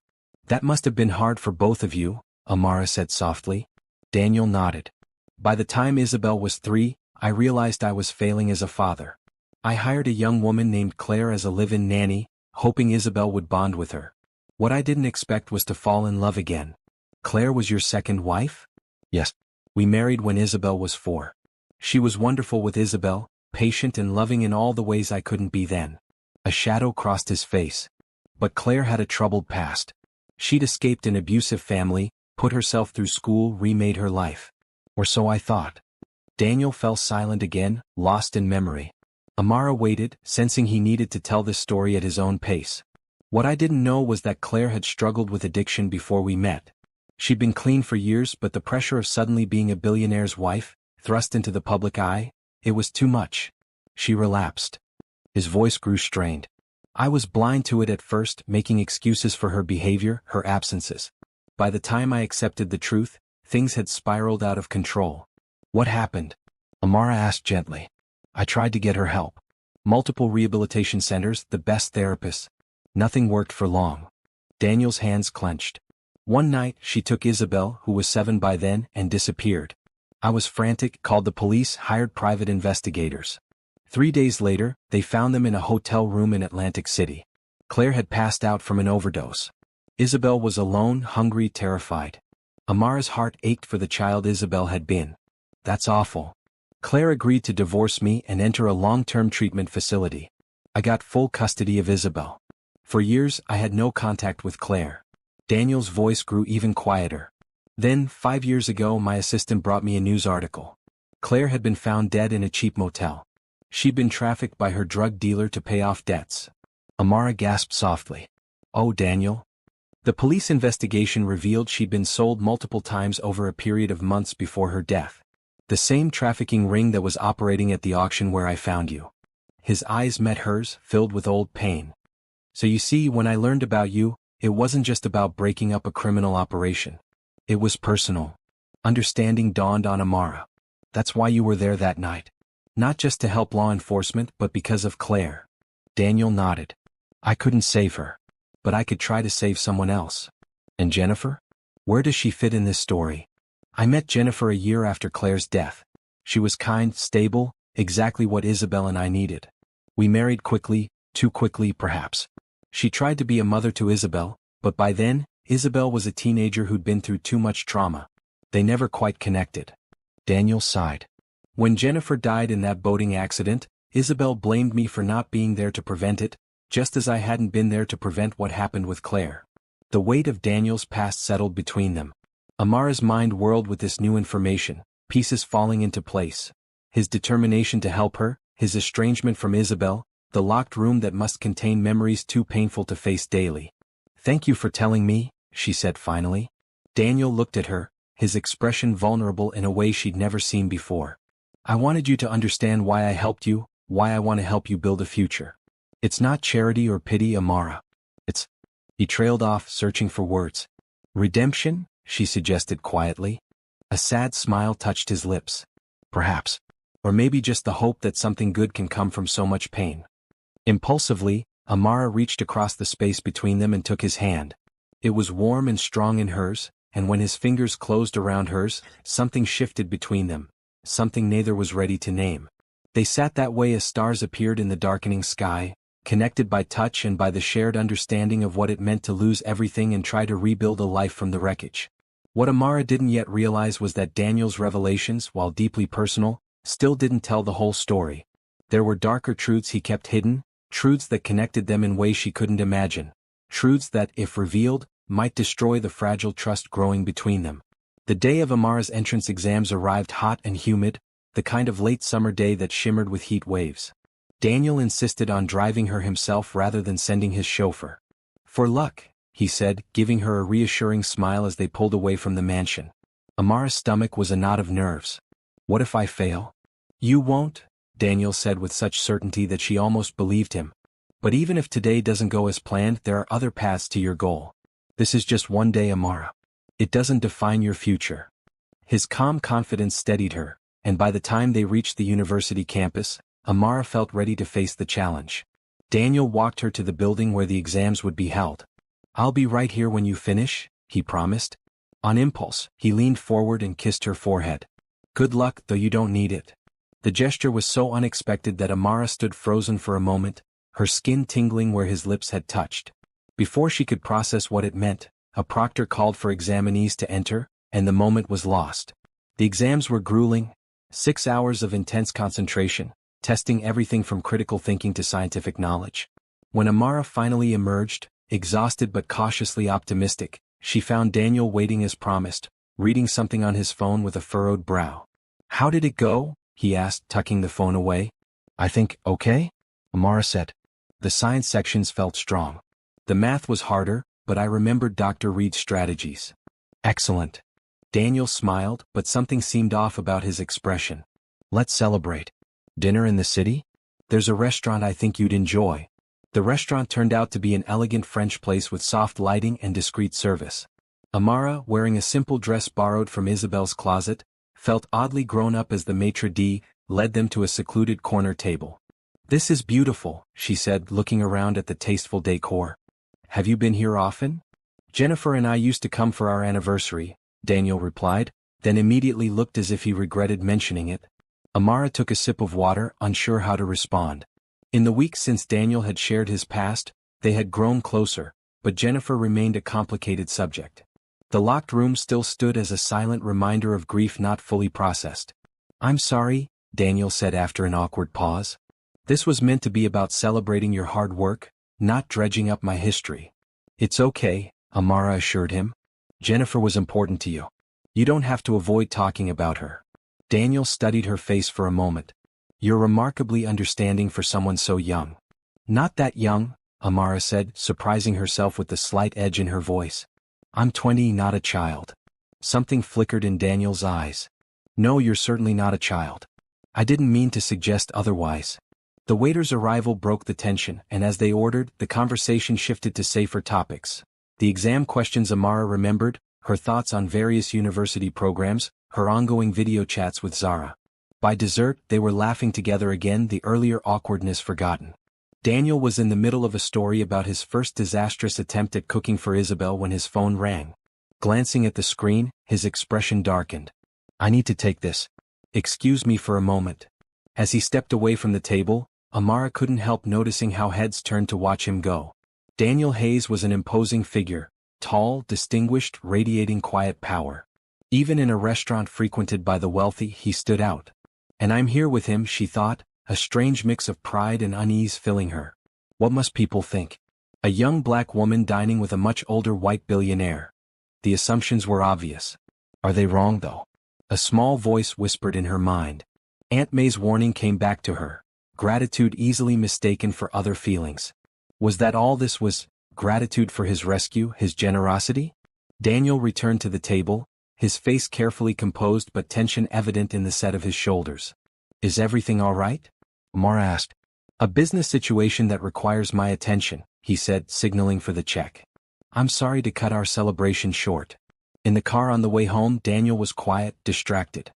[SPEAKER 1] "That must have been hard for both of you," Amara said softly. Daniel nodded. "By the time Isabel was 3, I realized I was failing as a father. I hired a young woman named Claire as a live-in nanny, hoping Isabel would bond with her. What I didn't expect was to fall in love again." "Claire was your second wife?" "Yes. We married when Isabel was 4. She was wonderful with Isabel, patient and loving in all the ways I couldn't be then." A shadow crossed his face. "But Claire had a troubled past. She'd escaped an abusive family, put herself through school, remade her life. Or so I thought." Daniel fell silent again, lost in memory. Amara waited, sensing he needed to tell this story at his own pace. "What I didn't know was that Claire had struggled with addiction before we met. She'd been clean for years, but the pressure of suddenly being a billionaire's wife, thrust into the public eye, it was too much. She relapsed." His voice grew strained. "I was blind to it at first, making excuses for her behavior, her absences. By the time I accepted the truth, things had spiraled out of control." "What happened?" Amara asked gently. "I tried to get her help. Multiple rehabilitation centers, the best therapists. Nothing worked for long." Daniel's hands clenched. "One night, she took Isabel, who was 7 by then, and disappeared. I was frantic, called the police, hired private investigators. 3 days later, they found them in a hotel room in Atlantic City. Claire had passed out from an overdose. Isabel was alone, hungry, terrified. Amara's heart ached for the child Isabel had been. That's awful. Claire agreed to divorce me and enter a long-term treatment facility. I got full custody of Isabel. For years, I had no contact with Claire." Daniel's voice grew even quieter. "Then, 5 years ago, my assistant brought me a news article. Claire had been found dead in a cheap motel. She'd been trafficked by her drug dealer to pay off debts." Amara gasped softly. "Oh, Daniel." "The police investigation revealed she'd been sold multiple times over a period of months before her death. The same trafficking ring that was operating at the auction where I found you." His eyes met hers, filled with old pain. "So you see, when I learned about you, it wasn't just about breaking up a criminal operation. It was personal." Understanding dawned on Amara. "That's why you were there that night. Not just to help law enforcement, but because of Claire." Daniel nodded. "I couldn't save her. But I could try to save someone else." "And Jennifer? Where does she fit in this story?" "I met Jennifer a year after Claire's death. She was kind, stable, exactly what Isabel and I needed. We married quickly, too quickly perhaps. She tried to be a mother to Isabel, but by then, Isabel was a teenager who'd been through too much trauma. They never quite connected." Daniel sighed. "When Jennifer died in that boating accident, Isabel blamed me for not being there to prevent it, just as I hadn't been there to prevent what happened with Claire." The weight of Daniel's past settled between them. Amara's mind whirled with this new information, pieces falling into place. His determination to help her, his estrangement from Isabel, the locked room that must contain memories too painful to face daily. "Thank you for telling me," she said finally. Daniel looked at her, his expression vulnerable in a way she'd never seen before. "I wanted you to understand why I helped you, why I want to help you build a future. It's not charity or pity, Amara. It's—" He trailed off, searching for words. "Redemption?" she suggested quietly. A sad smile touched his lips. "Perhaps. Or maybe just the hope that something good can come from so much pain. Impulsively, Amara reached across the space between them and took his hand. It was warm and strong in hers, and when his fingers closed around hers, something shifted between them, something neither was ready to name. They sat that way as stars appeared in the darkening sky, connected by touch and by the shared understanding of what it meant to lose everything and try to rebuild a life from the wreckage. What Amara didn't yet realize was that Daniel's revelations, while deeply personal, still didn't tell the whole story. There were darker truths he kept hidden, truths that connected them in ways she couldn't imagine, truths that, if revealed, might destroy the fragile trust growing between them. The day of Amara's entrance exams arrived hot and humid, the kind of late summer day that shimmered with heat waves. Daniel insisted on driving her himself rather than sending his chauffeur. "For luck," he said, giving her a reassuring smile as they pulled away from the mansion. Amara's stomach was a knot of nerves. "What if I fail?" "You won't," Daniel said with such certainty that she almost believed him. "But even if today doesn't go as planned, there are other paths to your goal. This is just one day, Amara. It doesn't define your future." His calm confidence steadied her, and by the time they reached the university campus, Amara felt ready to face the challenge. Daniel walked her to the building where the exams would be held. "I'll be right here when you finish," he promised. On impulse, he leaned forward and kissed her forehead. "Good luck, though you don't need it." The gesture was so unexpected that Amara stood frozen for a moment, her skin tingling where his lips had touched. Before she could process what it meant, a proctor called for examinees to enter, and the moment was lost. The exams were grueling, 6 hours of intense concentration, testing everything from critical thinking to scientific knowledge. When Amara finally emerged, exhausted but cautiously optimistic, she found Daniel waiting as promised, reading something on his phone with a furrowed brow. "How did it go?" he asked, tucking the phone away. "I think okay," Amara said. The science sections felt strong. The math was harder, but I remembered Dr. Reed's strategies. "Excellent." Daniel smiled, but something seemed off about his expression. "Let's celebrate. Dinner in the city? There's a restaurant I think you'd enjoy." The restaurant turned out to be an elegant French place with soft lighting and discreet service. Amara, wearing a simple dress borrowed from Isabel's closet, felt oddly grown up as the maitre d' led them to a secluded corner table. "This is beautiful," she said, looking around at the tasteful decor. "Have you been here often?" "Jennifer and I used to come for our anniversary," Daniel replied, then immediately looked as if he regretted mentioning it. Amara took a sip of water, unsure how to respond. In the weeks since Daniel had shared his past, they had grown closer, but Jennifer remained a complicated subject. The locked room still stood as a silent reminder of grief not fully processed. "I'm sorry," Daniel said after an awkward pause. "This was meant to be about celebrating your hard work, not dredging up my history." "It's okay," Amara assured him. "Jennifer was important to you. You don't have to avoid talking about her." Daniel studied her face for a moment. "You're remarkably understanding for someone so young." "Not that young," Amara said, surprising herself with the slight edge in her voice. "I'm 20, not a child." Something flickered in Daniel's eyes. "No, you're certainly not a child. I didn't mean to suggest otherwise." The waiter's arrival broke the tension, and as they ordered, the conversation shifted to safer topics. The exam questions Amara remembered, her thoughts on various university programs, her ongoing video chats with Zara. By dessert, they were laughing together again, the earlier awkwardness forgotten. Daniel was in the middle of a story about his first disastrous attempt at cooking for Isabel when his phone rang. Glancing at the screen, his expression darkened. "I need to take this. Excuse me for a moment." As he stepped away from the table, Amara couldn't help noticing how heads turned to watch him go. Daniel Hayes was an imposing figure, tall, distinguished, radiating quiet power. Even in a restaurant frequented by the wealthy, he stood out. "And I'm here with him," she thought, a strange mix of pride and unease filling her. What must people think? A young black woman dining with a much older white billionaire. The assumptions were obvious. Are they wrong, though? A small voice whispered in her mind. Aunt May's warning came back to her. Gratitude easily mistaken for other feelings. Was that all this was? Gratitude for his rescue, his generosity? Daniel returned to the table, his face carefully composed but tension evident in the set of his shoulders. "Is everything all right?" Amara asked. "A business situation that requires my attention," he said, signaling for the check. "I'm sorry to cut our celebration short." In the car on the way home, Daniel was quiet, distracted.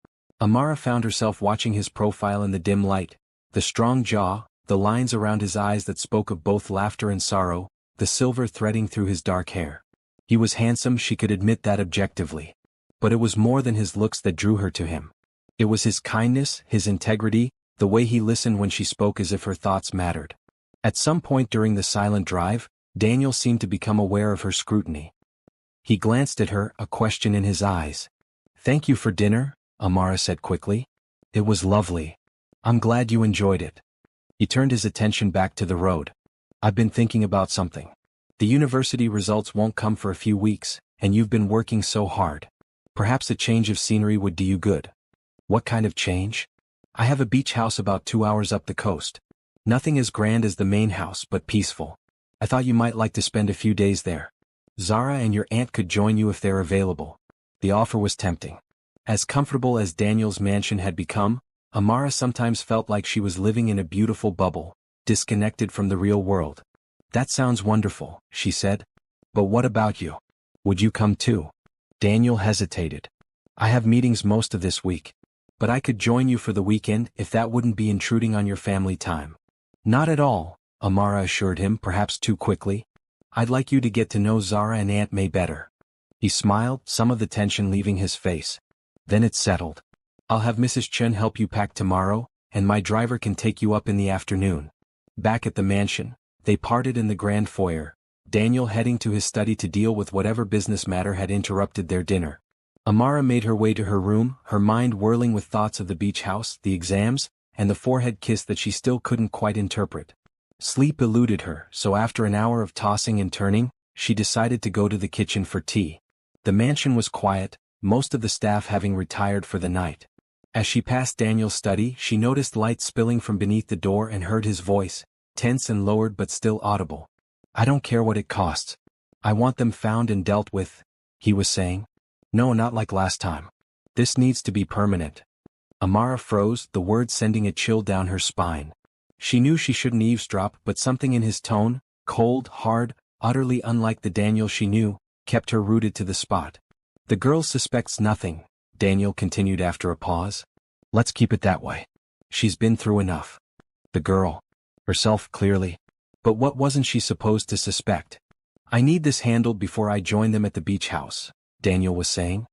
[SPEAKER 1] Amara found herself watching his profile in the dim light, the strong jaw, the lines around his eyes that spoke of both laughter and sorrow, the silver threading through his dark hair. He was handsome, she could admit that objectively. But it was more than his looks that drew her to him. It was his kindness, his integrity, the way he listened when she spoke as if her thoughts mattered. At some point during the silent drive, Daniel seemed to become aware of her scrutiny. He glanced at her, a question in his eyes. "Thank you for dinner," Amara said quickly. "It was lovely. I'm glad you enjoyed it." He turned his attention back to the road. "I've been thinking about something. The university results won't come for a few weeks, and you've been working so hard. Perhaps a change of scenery would do you good." "What kind of change?" "I have a beach house about 2 hours up the coast. Nothing as grand as the main house, but peaceful. I thought you might like to spend a few days there. Zara and your aunt could join you if they're available." The offer was tempting. As comfortable as Daniel's mansion had become, Amara sometimes felt like she was living in a beautiful bubble, disconnected from the real world. "That sounds wonderful," she said. "But what about you? Would you come too?" Daniel hesitated. "I have meetings most of this week. But I could join you for the weekend if that wouldn't be intruding on your family time." "Not at all," Amara assured him, perhaps too quickly. "I'd like you to get to know Zara and Aunt May better." He smiled, some of the tension leaving his face. Then it settled. "I'll have Mrs. Chen help you pack tomorrow, and my driver can take you up in the afternoon." Back at the mansion, they parted in the grand foyer, Daniel heading to his study to deal with whatever business matter had interrupted their dinner. Amara made her way to her room, her mind whirling with thoughts of the beach house, the exams, and the forehead kiss that she still couldn't quite interpret. Sleep eluded her, so after an hour of tossing and turning, she decided to go to the kitchen for tea. The mansion was quiet, most of the staff having retired for the night. As she passed Daniel's study, she noticed light spilling from beneath the door and heard his voice, tense and lowered but still audible. "I don't care what it costs. I want them found and dealt with," he was saying. "No, not like last time. This needs to be permanent." Amara froze, the words sending a chill down her spine. She knew she shouldn't eavesdrop, but something in his tone, cold, hard, utterly unlike the Daniel she knew, kept her rooted to the spot. "The girl suspects nothing," Daniel continued after a pause. "Let's keep it that way. She's been through enough." The girl. Herself, clearly. But what wasn't she supposed to suspect? "I need this handled before I join them at the beach house," Daniel was saying.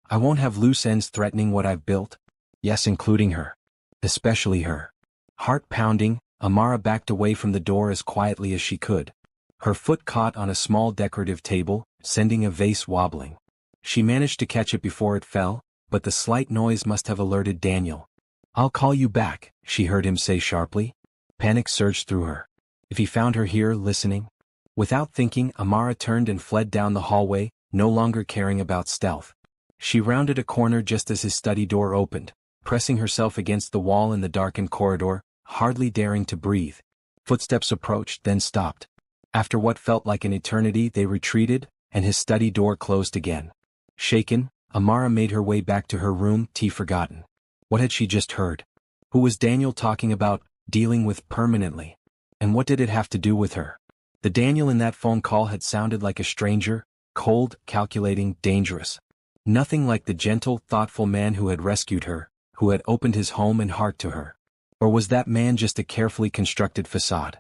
[SPEAKER 1] "I won't have loose ends threatening what I've built." Yes, including her. Especially her. Heart pounding, Amara backed away from the door as quietly as she could. Her foot caught on a small decorative table, sending a vase wobbling. She managed to catch it before it fell, but the slight noise must have alerted Daniel. "I'll call you back," she heard him say sharply. Panic surged through her. If he found her here, listening? Without thinking, Amara turned and fled down the hallway, no longer caring about stealth. She rounded a corner just as his study door opened, pressing herself against the wall in the darkened corridor, hardly daring to breathe. Footsteps approached, then stopped. After what felt like an eternity, they retreated, and his study door closed again. Shaken, Amara made her way back to her room, tea forgotten. What had she just heard? Who was Daniel talking about, dealing with permanently? And what did it have to do with her? The Daniel in that phone call had sounded like a stranger, cold, calculating, dangerous. Nothing like the gentle, thoughtful man who had rescued her, who had opened his home and heart to her. Or was that man just a carefully constructed facade?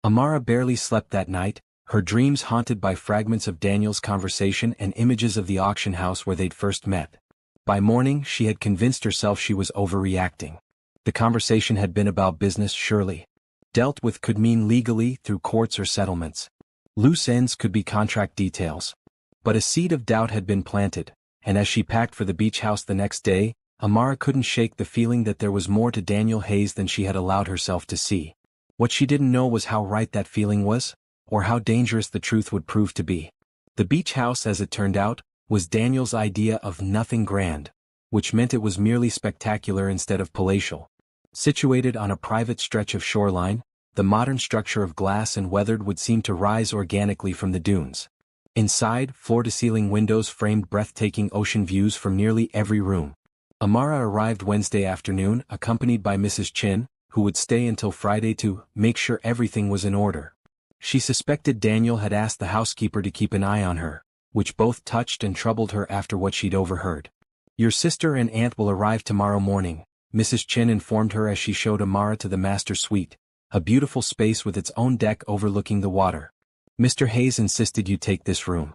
[SPEAKER 1] Amara barely slept that night, her dreams haunted by fragments of Daniel's conversation and images of the auction house where they'd first met. By morning, she had convinced herself she was overreacting. The conversation had been about business, surely. Dealt with could mean legally, through courts or settlements. Loose ends could be contract details. But a seed of doubt had been planted, and as she packed for the beach house the next day, Amara couldn't shake the feeling that there was more to Daniel Hayes than she had allowed herself to see. What she didn't know was how right that feeling was, or how dangerous the truth would prove to be. The beach house, as it turned out, was Daniel's idea of nothing grand, which meant it was merely spectacular instead of palatial. Situated on a private stretch of shoreline, the modern structure of glass and weathered would seem to rise organically from the dunes. Inside, floor-to-ceiling windows framed breathtaking ocean views from nearly every room. Amara arrived Wednesday afternoon, accompanied by Mrs. Chin, who would stay until Friday to make sure everything was in order. She suspected Daniel had asked the housekeeper to keep an eye on her, which both touched and troubled her after what she'd overheard. Your sister and aunt will arrive tomorrow morning, Mrs. Chin informed her as she showed Amara to the master suite, a beautiful space with its own deck overlooking the water. Mr. Hayes insisted you take this room.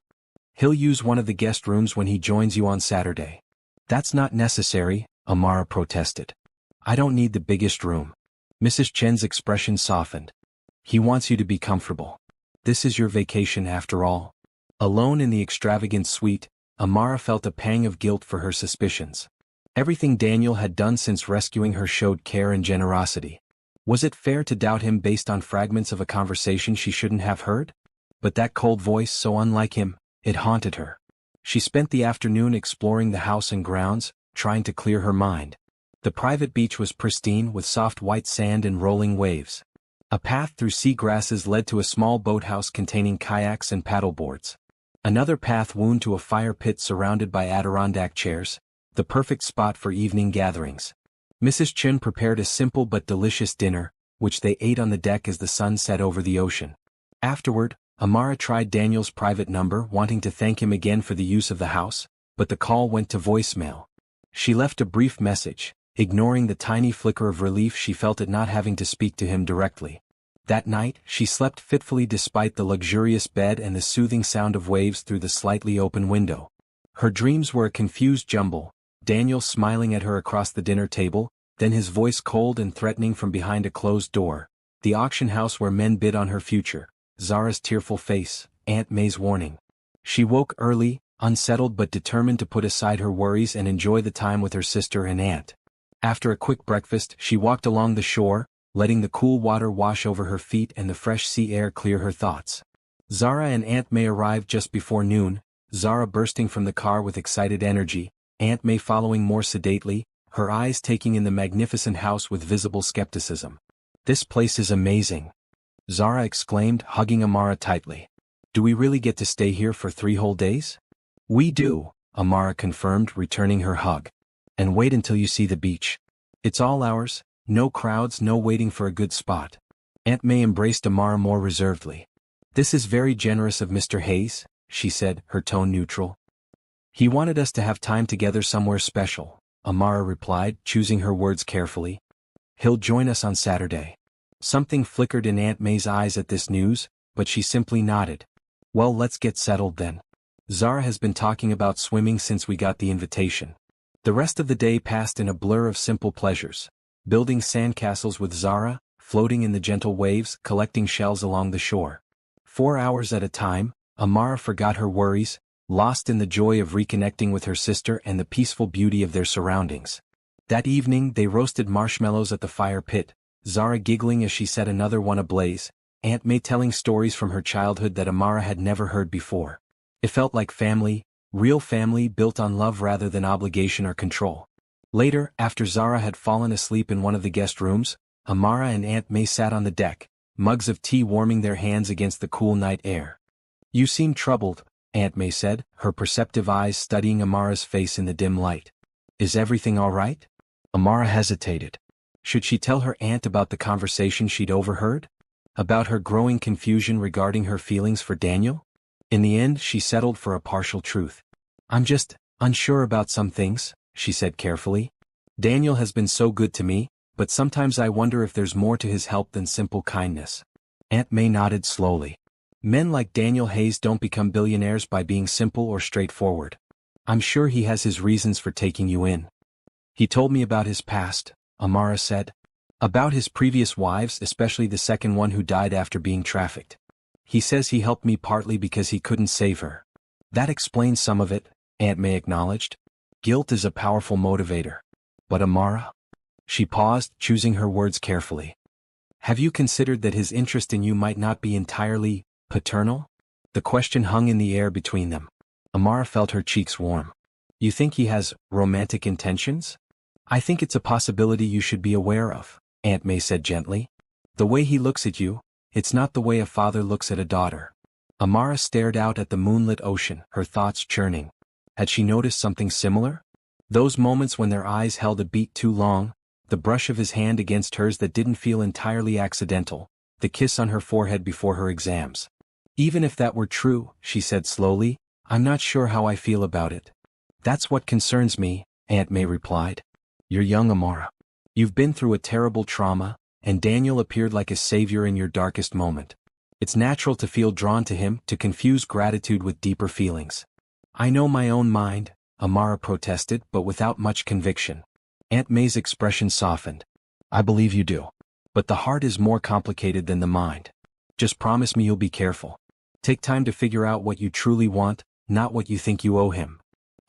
[SPEAKER 1] He'll use one of the guest rooms when he joins you on Saturday. That's not necessary, Amara protested. I don't need the biggest room. Mrs. Chen's expression softened. He wants you to be comfortable. This is your vacation after all. Alone in the extravagant suite, Amara felt a pang of guilt for her suspicions. Everything Daniel had done since rescuing her showed care and generosity. Was it fair to doubt him based on fragments of a conversation she shouldn't have heard? But that cold voice, so unlike him, it haunted her. She spent the afternoon exploring the house and grounds, trying to clear her mind. The private beach was pristine with soft white sand and rolling waves. A path through sea grasses led to a small boathouse containing kayaks and paddleboards. Another path wound to a fire pit surrounded by Adirondack chairs, the perfect spot for evening gatherings. Mrs. Chin prepared a simple but delicious dinner, which they ate on the deck as the sun set over the ocean. Afterward, Amara tried Daniel's private number, wanting to thank him again for the use of the house, but the call went to voicemail. She left a brief message, ignoring the tiny flicker of relief she felt at not having to speak to him directly. That night, she slept fitfully despite the luxurious bed and the soothing sound of waves through the slightly open window. Her dreams were a confused jumble, Daniel smiling at her across the dinner table, then his voice cold and threatening from behind a closed door, the auction house where men bid on her future, Zara's tearful face, Aunt May's warning. She woke early, unsettled but determined to put aside her worries and enjoy the time with her sister and aunt. After a quick breakfast, she walked along the shore, letting the cool water wash over her feet and the fresh sea air clear her thoughts. Zara and Aunt May arrived just before noon, Zara bursting from the car with excited energy, Aunt May following more sedately, her eyes taking in the magnificent house with visible skepticism. This place is amazing, Zara exclaimed, hugging Amara tightly. Do we really get to stay here for 3 whole days? We do, Amara confirmed, returning her hug. And wait until you see the beach. It's all ours. No crowds, no waiting for a good spot. Aunt May embraced Amara more reservedly. This is very generous of Mr. Hayes, she said, her tone neutral. He wanted us to have time together somewhere special, Amara replied, choosing her words carefully. He'll join us on Saturday. Something flickered in Aunt May's eyes at this news, but she simply nodded. Well, let's get settled then. Zara has been talking about swimming since we got the invitation. The rest of the day passed in a blur of simple pleasures. Building sandcastles with Zara, floating in the gentle waves, collecting shells along the shore. 4 hours at a time, Amara forgot her worries, lost in the joy of reconnecting with her sister and the peaceful beauty of their surroundings. That evening they roasted marshmallows at the fire pit, Zara giggling as she set another one ablaze, Aunt May telling stories from her childhood that Amara had never heard before. It felt like family, real family built on love rather than obligation or control. Later, after Zara had fallen asleep in one of the guest rooms, Amara and Aunt May sat on the deck, mugs of tea warming their hands against the cool night air. You seem troubled, Aunt May said, her perceptive eyes studying Amara's face in the dim light. Is everything all right? Amara hesitated. Should she tell her aunt about the conversation she'd overheard? About her growing confusion regarding her feelings for Daniel? In the end, she settled for a partial truth. I'm just unsure about some things, she said carefully. Daniel has been so good to me, but sometimes I wonder if there's more to his help than simple kindness. Aunt May nodded slowly. Men like Daniel Hayes don't become billionaires by being simple or straightforward. I'm sure he has his reasons for taking you in. He told me about his past, Amara said. About his previous wives, especially the second one who died after being trafficked. He says he helped me partly because he couldn't save her. That explains some of it, Aunt May acknowledged. Guilt is a powerful motivator. But Amara? She paused, choosing her words carefully. Have you considered that his interest in you might not be entirely paternal? The question hung in the air between them. Amara felt her cheeks warm. You think he has romantic intentions? I think it's a possibility you should be aware of, Aunt May said gently. The way he looks at you, it's not the way a father looks at a daughter. Amara stared out at the moonlit ocean, her thoughts churning. Had she noticed something similar? Those moments when their eyes held a beat too long, the brush of his hand against hers that didn't feel entirely accidental, the kiss on her forehead before her exams. Even if that were true, she said slowly, I'm not sure how I feel about it. That's what concerns me, Aunt May replied. You're young, Amara. You've been through a terrible trauma, and Daniel appeared like a savior in your darkest moment. It's natural to feel drawn to him, to confuse gratitude with deeper feelings. I know my own mind, Amara protested, but without much conviction. Aunt May's expression softened. I believe you do. But the heart is more complicated than the mind. Just promise me you'll be careful. Take time to figure out what you truly want, not what you think you owe him.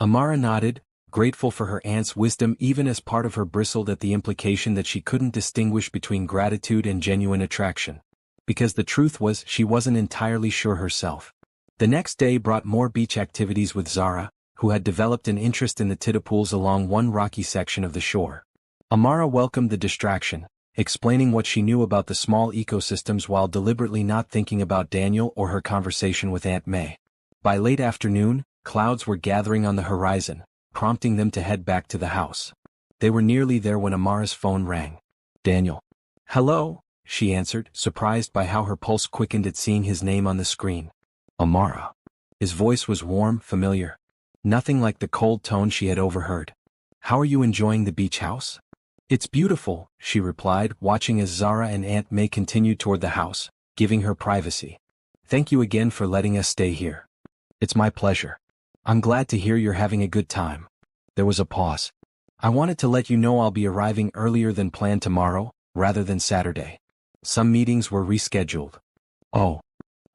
[SPEAKER 1] Amara nodded, grateful for her aunt's wisdom even as part of her bristled at the implication that she couldn't distinguish between gratitude and genuine attraction. Because the truth was she wasn't entirely sure herself. The next day brought more beach activities with Zara, who had developed an interest in the tidopools along one rocky section of the shore. Amara welcomed the distraction, explaining what she knew about the small ecosystems while deliberately not thinking about Daniel or her conversation with Aunt May. By late afternoon, clouds were gathering on the horizon, prompting them to head back to the house. They were nearly there when Amara's phone rang. Daniel. Hello, she answered, surprised by how her pulse quickened at seeing his name on the screen. Amara. His voice was warm, familiar. Nothing like the cold tone she had overheard. How are you enjoying the beach house? It's beautiful, she replied, watching as Zara and Aunt May continued toward the house, giving her privacy. Thank you again for letting us stay here. It's my pleasure. I'm glad to hear you're having a good time. There was a pause. I wanted to let you know I'll be arriving earlier than planned tomorrow, rather than Saturday. Some meetings were rescheduled. Oh.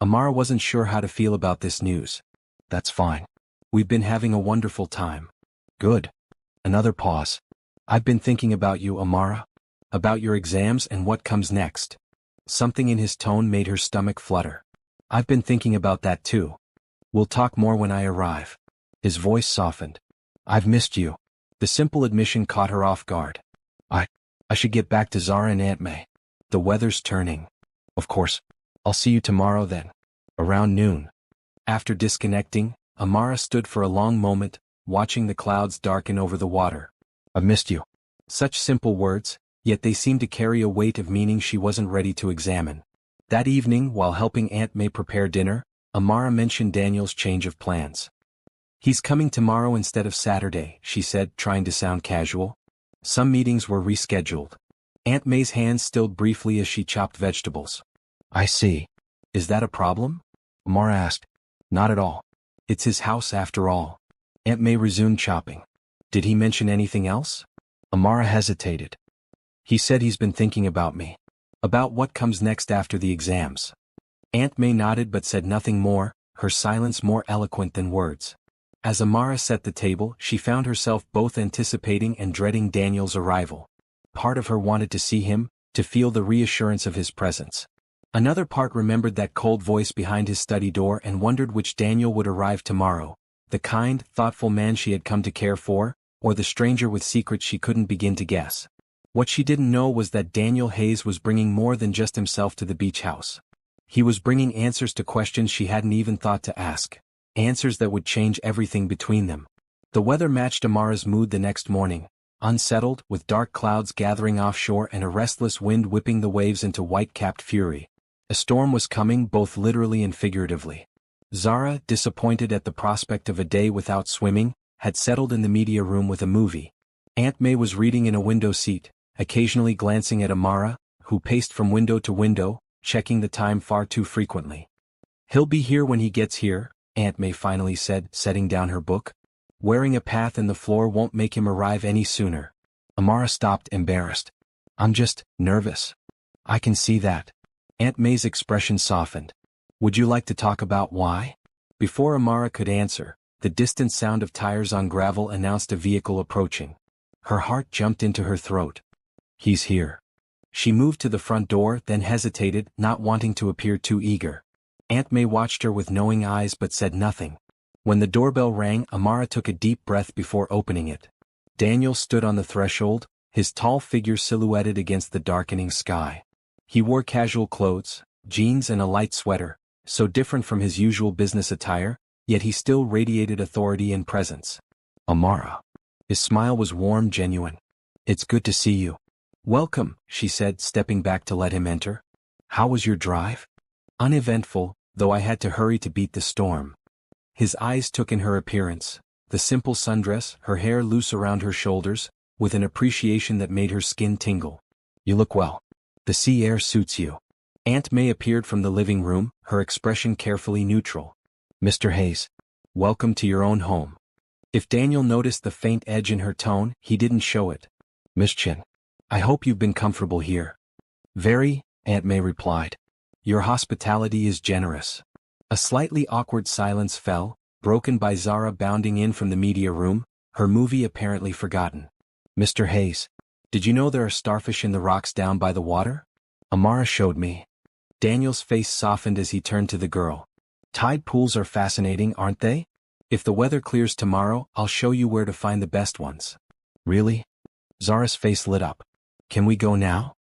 [SPEAKER 1] Amara wasn't sure how to feel about this news. That's fine. We've been having a wonderful time. Good. Another pause. I've been thinking about you, Amara. About your exams and what comes next. Something in his tone made her stomach flutter. I've been thinking about that too. We'll talk more when I arrive. His voice softened. I've missed you. The simple admission caught her off guard. I should get back to Zara and Aunt May. The weather's turning. Of course. I'll see you tomorrow then. Around noon. After disconnecting, Amara stood for a long moment, watching the clouds darken over the water. I've missed you. Such simple words, yet they seemed to carry a weight of meaning she wasn't ready to examine. That evening, while helping Aunt May prepare dinner, Amara mentioned Daniel's change of plans. He's coming tomorrow instead of Saturday, she said, trying to sound casual. Some meetings were rescheduled. Aunt May's hands stilled briefly as she chopped vegetables. I see. Is that a problem? Amara asked. Not at all. It's his house after all. Aunt May resumed chopping. Did he mention anything else? Amara hesitated. He said he's been thinking about me. About what comes next after the exams. Aunt May nodded but said nothing more, her silence more eloquent than words. As Amara set the table, she found herself both anticipating and dreading Daniel's arrival. Part of her wanted to see him, to feel the reassurance of his presence. Another part remembered that cold voice behind his study door and wondered which Daniel would arrive tomorrow, the kind, thoughtful man she had come to care for, or the stranger with secrets she couldn't begin to guess. What she didn't know was that Daniel Hayes was bringing more than just himself to the beach house. He was bringing answers to questions she hadn't even thought to ask, answers that would change everything between them. The weather matched Amara's mood the next morning, unsettled, with dark clouds gathering offshore and a restless wind whipping the waves into white-capped fury. A storm was coming, both literally and figuratively. Zara, disappointed at the prospect of a day without swimming, had settled in the media room with a movie. Aunt May was reading in a window seat, occasionally glancing at Amara, who paced from window to window, checking the time far too frequently. He'll be here when he gets here, Aunt May finally said, setting down her book. Wearing a path in the floor won't make him arrive any sooner. Amara stopped, embarrassed. I'm just nervous. I can see that. Aunt May's expression softened. Would you like to talk about why? Before Amara could answer, the distant sound of tires on gravel announced a vehicle approaching. Her heart jumped into her throat. He's here. She moved to the front door, then hesitated, not wanting to appear too eager. Aunt May watched her with knowing eyes but said nothing. When the doorbell rang, Amara took a deep breath before opening it. Daniel stood on the threshold, his tall figure silhouetted against the darkening sky. He wore casual clothes, jeans and a light sweater, so different from his usual business attire, yet he still radiated authority and presence. Amara. His smile was warm, genuine. It's good to see you. Welcome, she said, stepping back to let him enter. How was your drive? Uneventful, though I had to hurry to beat the storm. His eyes took in her appearance, the The simple sundress, her hair loose around her shoulders, with an appreciation that made her skin tingle. You look well. The sea air suits you. Aunt May appeared from the living room, her expression carefully neutral. Mr. Hayes, welcome to your own home. If Daniel noticed the faint edge in her tone, he didn't show it. Miss Chin, I hope you've been comfortable here. Very, Aunt May replied. Your hospitality is generous. A slightly awkward silence fell, broken by Zara bounding in from the media room, her movie apparently forgotten. Mr. Hayes, did you know there are starfish in the rocks down by the water? Amara showed me. Daniel's face softened as he turned to the girl. Tide pools are fascinating, aren't they? If the weather clears tomorrow, I'll show you where to find the best ones. Really? Zara's face lit up. Can we go now?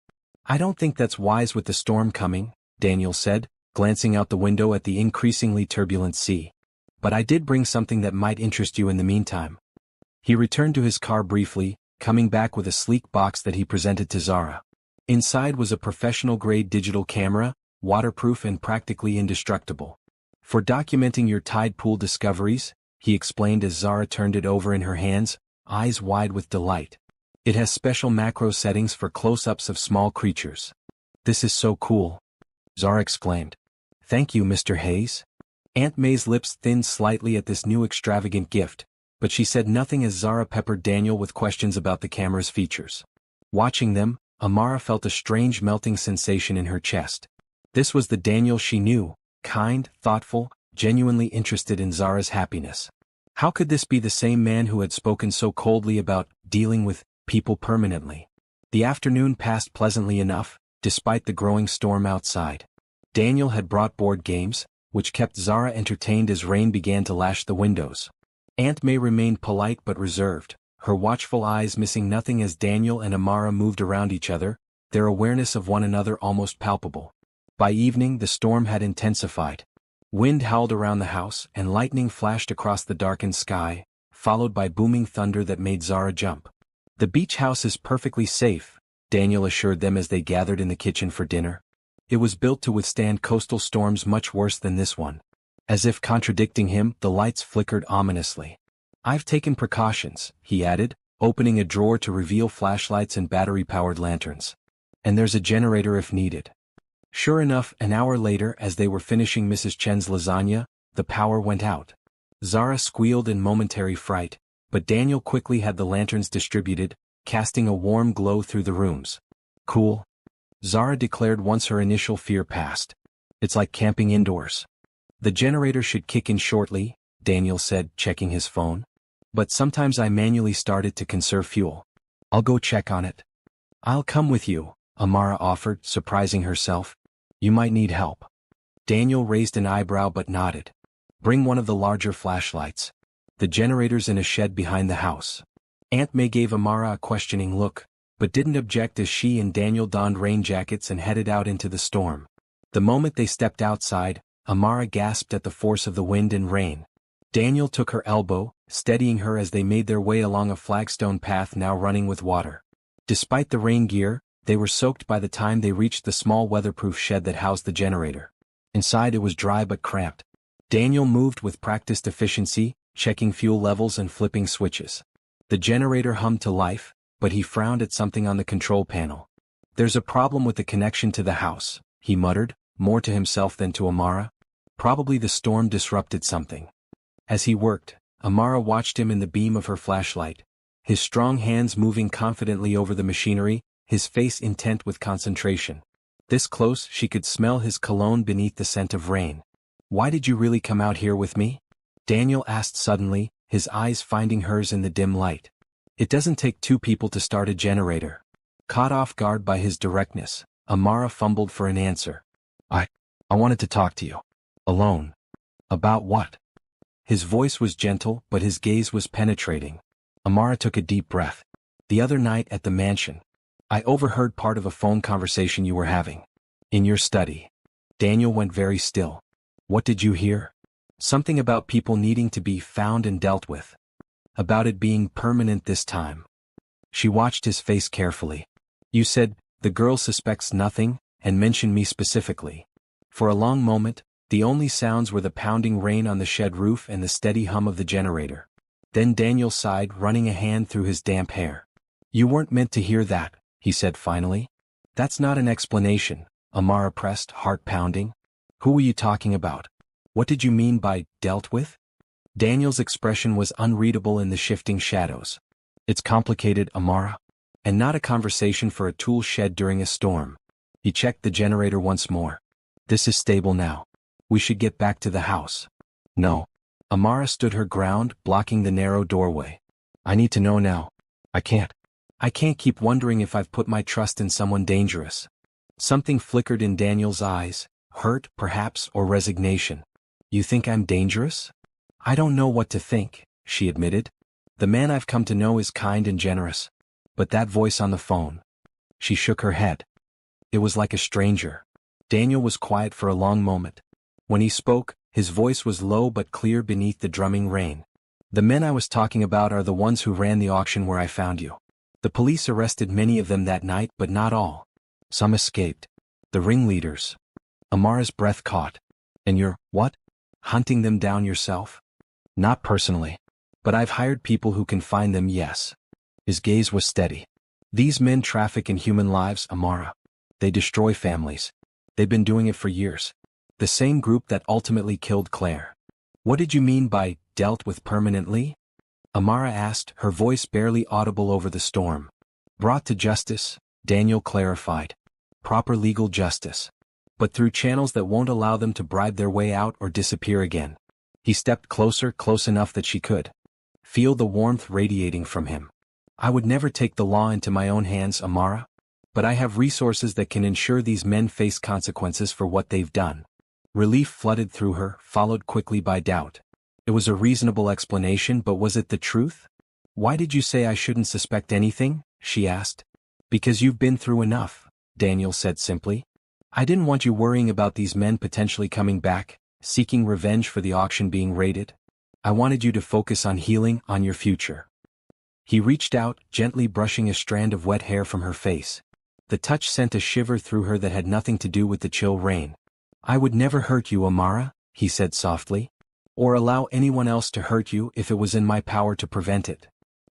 [SPEAKER 1] I don't think that's wise with the storm coming, Daniel said, glancing out the window at the increasingly turbulent sea. But I did bring something that might interest you in the meantime. He returned to his car briefly, coming back with a sleek box that he presented to Zara. Inside was a professional-grade digital camera, waterproof and practically indestructible. For documenting your tide pool discoveries, he explained as Zara turned it over in her hands, eyes wide with delight. It has special macro settings for close-ups of small creatures. This is so cool, Zara exclaimed. Thank you, Mr. Hayes. Aunt May's lips thinned slightly at this new extravagant gift, but she said nothing as Zara peppered Daniel with questions about the camera's features. Watching them, Amara felt a strange melting sensation in her chest. This was the Daniel she knew, kind, thoughtful, genuinely interested in Zara's happiness. How could this be the same man who had spoken so coldly about dealing with people permanently? The afternoon passed pleasantly enough, despite the growing storm outside. Daniel had brought board games, which kept Zara entertained as rain began to lash the windows. Aunt May remained polite but reserved, her watchful eyes missing nothing as Daniel and Amara moved around each other, their awareness of one another almost palpable. By evening the storm had intensified. Wind howled around the house and lightning flashed across the darkened sky, followed by booming thunder that made Zara jump. The beach house is perfectly safe, Daniel assured them as they gathered in the kitchen for dinner. It was built to withstand coastal storms much worse than this one. As if contradicting him, the lights flickered ominously. I've taken precautions, he added, opening a drawer to reveal flashlights and battery-powered lanterns. And there's a generator if needed. Sure enough, an hour later as they were finishing Mrs. Chen's lasagna, the power went out. Zara squealed in momentary fright, but Daniel quickly had the lanterns distributed, casting a warm glow through the rooms. Cool, Zara declared once her initial fear passed. It's like camping indoors. The generator should kick in shortly, Daniel said, checking his phone. But sometimes I manually start it to conserve fuel. I'll go check on it. I'll come with you, Amara offered, surprising herself. You might need help. Daniel raised an eyebrow but nodded. Bring one of the larger flashlights. The generator's in a shed behind the house. Aunt May gave Amara a questioning look, but didn't object as she and Daniel donned rain jackets and headed out into the storm. The moment they stepped outside, Amara gasped at the force of the wind and rain. Daniel took her elbow, steadying her as they made their way along a flagstone path now running with water. Despite the rain gear, they were soaked by the time they reached the small weatherproof shed that housed the generator. Inside it was dry but cramped. Daniel moved with practiced efficiency, checking fuel levels and flipping switches. The generator hummed to life, but he frowned at something on the control panel. There's a problem with the connection to the house, he muttered, more to himself than to Amara. Probably the storm disrupted something. As he worked, Amara watched him in the beam of her flashlight, his strong hands moving confidently over the machinery, his face intent with concentration. This close she could smell his cologne beneath the scent of rain. Why did you really come out here with me? Daniel asked suddenly, his eyes finding hers in the dim light. It doesn't take two people to start a generator. Caught off guard by his directness, Amara fumbled for an answer. I wanted to talk to you. Alone. About what? His voice was gentle, but his gaze was penetrating. Amara took a deep breath. The other night at the mansion, I overheard part of a phone conversation you were having. In your study. Daniel went very still. What did you hear? Something about people needing to be found and dealt with. About it being permanent this time. She watched his face carefully. You said, the girl suspects nothing, and mentioned me specifically. For a long moment, the only sounds were the pounding rain on the shed roof and the steady hum of the generator. Then Daniel sighed, running a hand through his damp hair. You weren't meant to hear that, he said finally. That's not an explanation, Amara pressed, heart pounding. Who were you talking about? What did you mean by dealt with? Daniel's expression was unreadable in the shifting shadows. It's complicated, Amara. And not a conversation for a tool shed during a storm. He checked the generator once more. This is stable now. We should get back to the house. No. Amara stood her ground, blocking the narrow doorway. I need to know now. I can't keep wondering if I've put my trust in someone dangerous. Something flickered in Daniel's eyes, hurt, perhaps, or resignation. You think I'm dangerous? I don't know what to think, she admitted. The man I've come to know is kind and generous. But that voice on the phone. She shook her head. It was like a stranger. Daniel was quiet for a long moment. When he spoke, his voice was low but clear beneath the drumming rain. The men I was talking about are the ones who ran the auction where I found you. The police arrested many of them that night, but not all. Some escaped. The ringleaders. Amara's breath caught. And you're, what? Hunting them down yourself? Not personally. But I've hired people who can find them, yes. His gaze was steady. These men traffic in human lives, Amara. They destroy families. They've been doing it for years. The same group that ultimately killed Claire. What did you mean by dealt with permanently? Amara asked, her voice barely audible over the storm. Brought to justice, Daniel clarified. Proper legal justice. But through channels that won't allow them to bribe their way out or disappear again. He stepped closer, close enough that she could feel the warmth radiating from him. I would never take the law into my own hands, Amara. But I have resources that can ensure these men face consequences for what they've done. Relief flooded through her, followed quickly by doubt. It was a reasonable explanation, but was it the truth? Why did you say I shouldn't suspect anything? She asked. Because you've been through enough, Daniel said simply. I didn't want you worrying about these men potentially coming back, seeking revenge for the auction being raided. I wanted you to focus on healing, on your future. He reached out, gently brushing a strand of wet hair from her face. The touch sent a shiver through her that had nothing to do with the chill rain. I would never hurt you, Amara, he said softly. Or allow anyone else to hurt you if it was in my power to prevent it.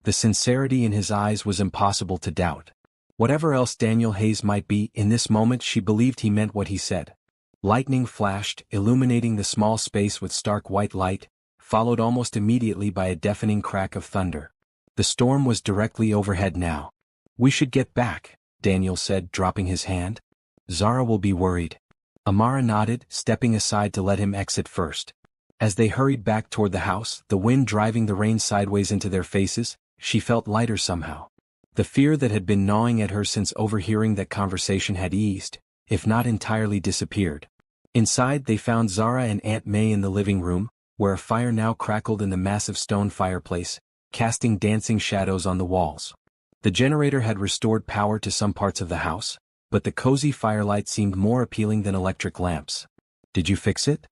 [SPEAKER 1] The sincerity in his eyes was impossible to doubt. Whatever else Daniel Hayes might be, in this moment she believed he meant what he said. Lightning flashed, illuminating the small space with stark white light, followed almost immediately by a deafening crack of thunder. The storm was directly overhead now. We should get back, Daniel said, dropping his hand. Zara will be worried. Amara nodded, stepping aside to let him exit first. As they hurried back toward the house, the wind driving the rain sideways into their faces, she felt lighter somehow. The fear that had been gnawing at her since overhearing that conversation had eased, if not entirely disappeared. Inside they found Zara and Aunt May in the living room, where a fire now crackled in the massive stone fireplace, casting dancing shadows on the walls. The generator had restored power to some parts of the house, but the cozy firelight seemed more appealing than electric lamps. Did you fix it?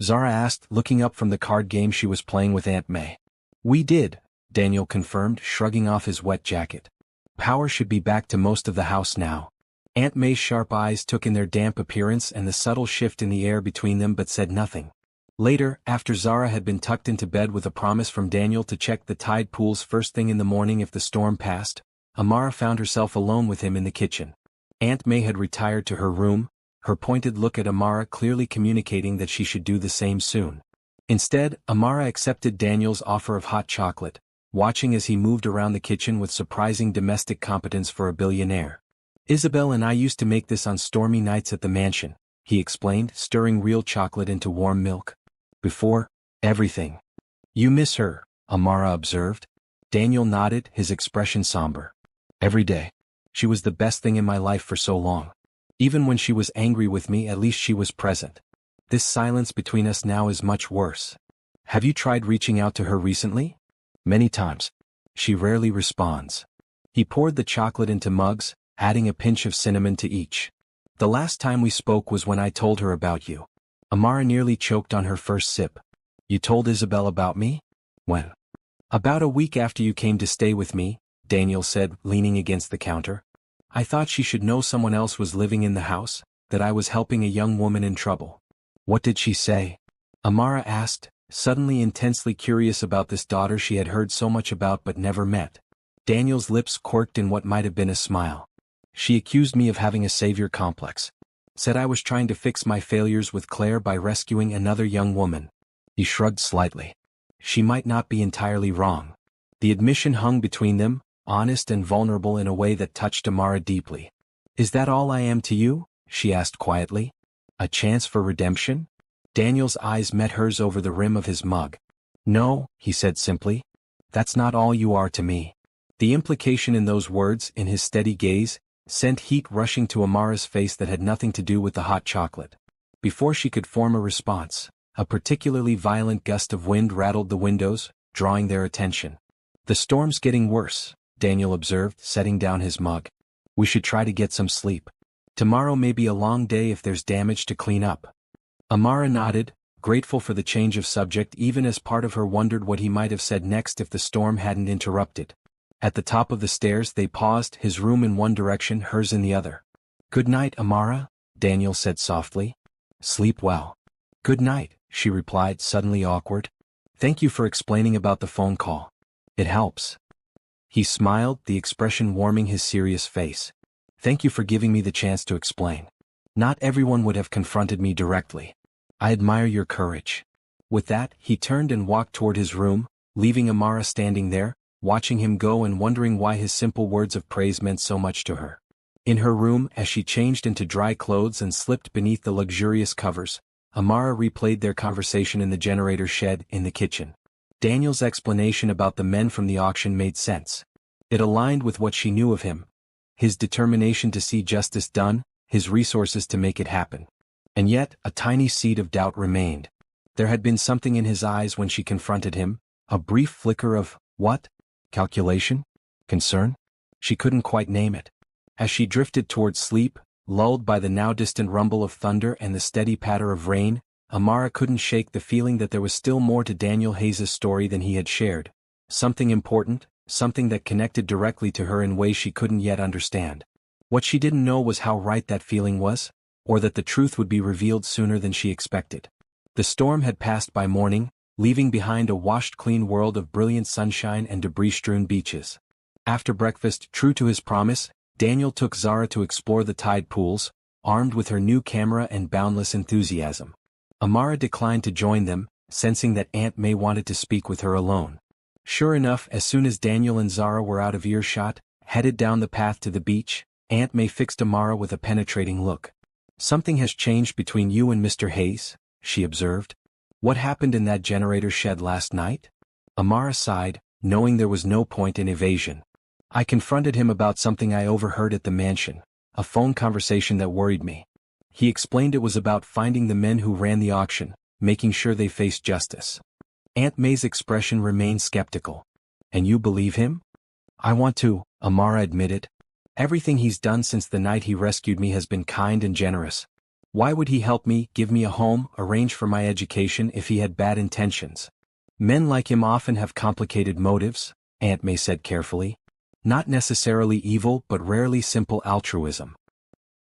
[SPEAKER 1] Zara asked, looking up from the card game she was playing with Aunt May. We did, Daniel confirmed, shrugging off his wet jacket. Power should be back to most of the house now. Aunt May's sharp eyes took in their damp appearance and the subtle shift in the air between them, but said nothing. Later, after Zara had been tucked into bed with a promise from Daniel to check the tide pools first thing in the morning if the storm passed, Amara found herself alone with him in the kitchen. Aunt May had retired to her room, her pointed look at Amara clearly communicating that she should do the same soon. Instead, Amara accepted Daniel's offer of hot chocolate, watching as he moved around the kitchen with surprising domestic competence for a billionaire. Isabel and I used to make this on stormy nights at the mansion, he explained, stirring real chocolate into warm milk. Before everything. You miss her, Amara observed. Daniel nodded, his expression somber. Every day. She was the best thing in my life for so long. Even when she was angry with me, at least she was present. This silence between us now is much worse. Have you tried reaching out to her recently? Many times. She rarely responds. He poured the chocolate into mugs, adding a pinch of cinnamon to each. The last time we spoke was when I told her about you. Amara nearly choked on her first sip. You told Isabel about me? When? About a week after you came to stay with me, Daniel said, leaning against the counter. I thought she should know someone else was living in the house, that I was helping a young woman in trouble. What did she say? Amara asked, suddenly intensely curious about this daughter she had heard so much about but never met. Daniel's lips quirked in what might have been a smile. She accused me of having a savior complex. Said I was trying to fix my failures with Claire by rescuing another young woman. He shrugged slightly. She might not be entirely wrong. The admission hung between them, honest and vulnerable in a way that touched Amara deeply. Is that all I am to you? She asked quietly. A chance for redemption? Daniel's eyes met hers over the rim of his mug. No, he said simply. That's not all you are to me. The implication in those words, in his steady gaze, sent heat rushing to Amara's face that had nothing to do with the hot chocolate. Before she could form a response, a particularly violent gust of wind rattled the windows, drawing their attention. The storm's getting worse, Daniel observed, setting down his mug. We should try to get some sleep. Tomorrow may be a long day if there's damage to clean up. Amara nodded, grateful for the change of subject even as part of her wondered what he might have said next if the storm hadn't interrupted. At the top of the stairs they paused, his room in one direction, hers in the other. Good night, Amara, Daniel said softly. Sleep well. Good night, she replied, suddenly awkward. Thank you for explaining about the phone call. It helps. He smiled, the expression warming his serious face. Thank you for giving me the chance to explain. Not everyone would have confronted me directly. I admire your courage. With that, he turned and walked toward his room, leaving Amara standing there, watching him go and wondering why his simple words of praise meant so much to her. In her room, as she changed into dry clothes and slipped beneath the luxurious covers, Amara replayed their conversation in the generator shed in the kitchen. Daniel's explanation about the men from the auction made sense. It aligned with what she knew of him. His determination to see justice done, his resources to make it happen. And yet, a tiny seed of doubt remained. There had been something in his eyes when she confronted him, a brief flicker of, what? Calculation? Concern? She couldn't quite name it. As she drifted towards sleep, lulled by the now distant rumble of thunder and the steady patter of rain, Amara couldn't shake the feeling that there was still more to Daniel Hayes' story than he had shared. Something important, something that connected directly to her in ways she couldn't yet understand. What she didn't know was how right that feeling was, or that the truth would be revealed sooner than she expected. The storm had passed by morning, leaving behind a washed-clean world of brilliant sunshine and debris-strewn beaches. After breakfast, true to his promise, Daniel took Zara to explore the tide pools, armed with her new camera and boundless enthusiasm. Amara declined to join them, sensing that Aunt May wanted to speak with her alone. Sure enough, as soon as Daniel and Zara were out of earshot, headed down the path to the beach, Aunt May fixed Amara with a penetrating look. Something has changed between you and Mr. Hayes, she observed. What happened in that generator shed last night? Amara sighed, knowing there was no point in evasion. I confronted him about something I overheard at the mansion, a phone conversation that worried me. He explained it was about finding the men who ran the auction, making sure they faced justice. Aunt May's expression remained skeptical. And you believe him? I want to, Amara admitted. Everything he's done since the night he rescued me has been kind and generous. Why would he help me, give me a home, arrange for my education if he had bad intentions? Men like him often have complicated motives, Aunt May said carefully. Not necessarily evil but rarely simple altruism.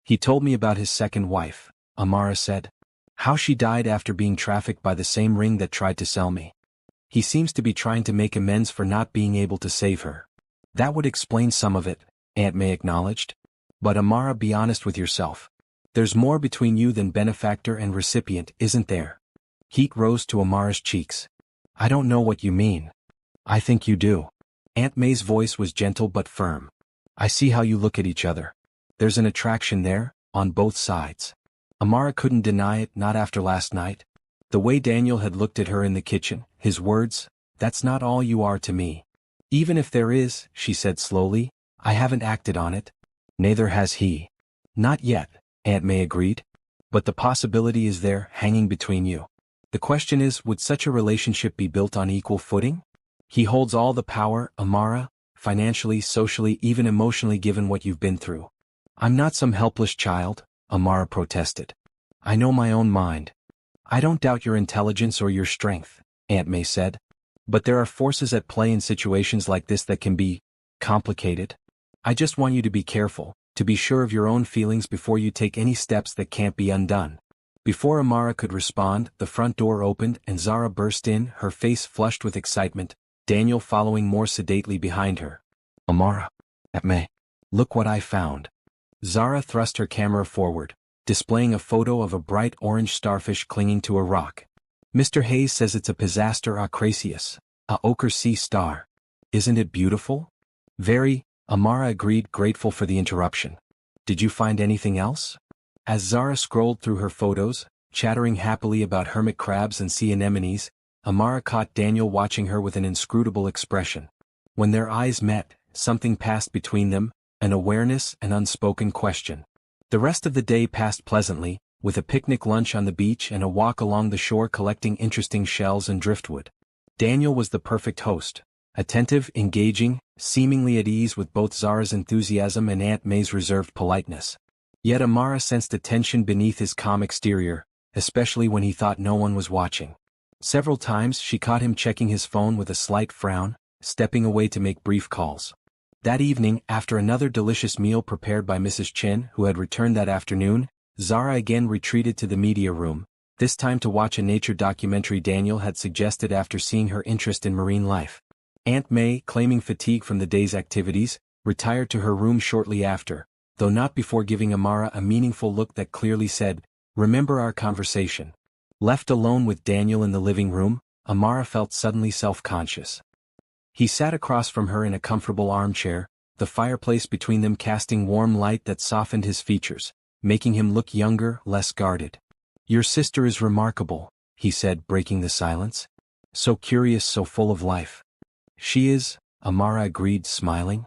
[SPEAKER 1] He told me about his second wife, Amara said. How she died after being trafficked by the same ring that tried to sell me. He seems to be trying to make amends for not being able to save her. That would explain some of it, Aunt May acknowledged. But Amara, be honest with yourself. There's more between you than benefactor and recipient, isn't there? Heat rose to Amara's cheeks. I don't know what you mean. I think you do. Aunt May's voice was gentle but firm. I see how you look at each other. There's an attraction there, on both sides. Amara couldn't deny it, not after last night. The way Daniel had looked at her in the kitchen, his words, that's not all you are to me. Even if there is, she said slowly, I haven't acted on it. Neither has he. Not yet, Aunt May agreed. But the possibility is there, hanging between you. The question is, would such a relationship be built on equal footing? He holds all the power, Amara, financially, socially, even emotionally given what you've been through. I'm not some helpless child, Amara protested. I know my own mind. I don't doubt your intelligence or your strength, Aunt May said. But there are forces at play in situations like this that can be complicated. I just want you to be careful, to be sure of your own feelings before you take any steps that can't be undone. Before Amara could respond, the front door opened and Zara burst in, her face flushed with excitement, Daniel following more sedately behind her. Amara. At me. Look what I found. Zara thrust her camera forward, displaying a photo of a bright orange starfish clinging to a rock. Mr. Hayes says it's a Pisaster acraceus, a ochre sea star. Isn't it beautiful? Very, Amara agreed, grateful for the interruption. Did you find anything else? As Zara scrolled through her photos, chattering happily about hermit crabs and sea anemones, Amara caught Daniel watching her with an inscrutable expression. When their eyes met, something passed between them, an awareness, an unspoken question. The rest of the day passed pleasantly, with a picnic lunch on the beach and a walk along the shore collecting interesting shells and driftwood. Daniel was the perfect host, attentive, engaging, seemingly at ease with both Zara's enthusiasm and Aunt May's reserved politeness. Yet Amara sensed a tension beneath his calm exterior, especially when he thought no one was watching. Several times she caught him checking his phone with a slight frown, stepping away to make brief calls. That evening, after another delicious meal prepared by Mrs. Chen, who had returned that afternoon, Zara again retreated to the media room, this time to watch a nature documentary Daniel had suggested after seeing her interest in marine life. Aunt May, claiming fatigue from the day's activities, retired to her room shortly after, though not before giving Amara a meaningful look that clearly said, "Remember our conversation." Left alone with Daniel in the living room, Amara felt suddenly self-conscious. He sat across from her in a comfortable armchair, the fireplace between them casting warm light that softened his features, making him look younger, less guarded. "Your sister is remarkable," he said, breaking the silence. "So curious, so full of life." "She is," Amara agreed, smiling.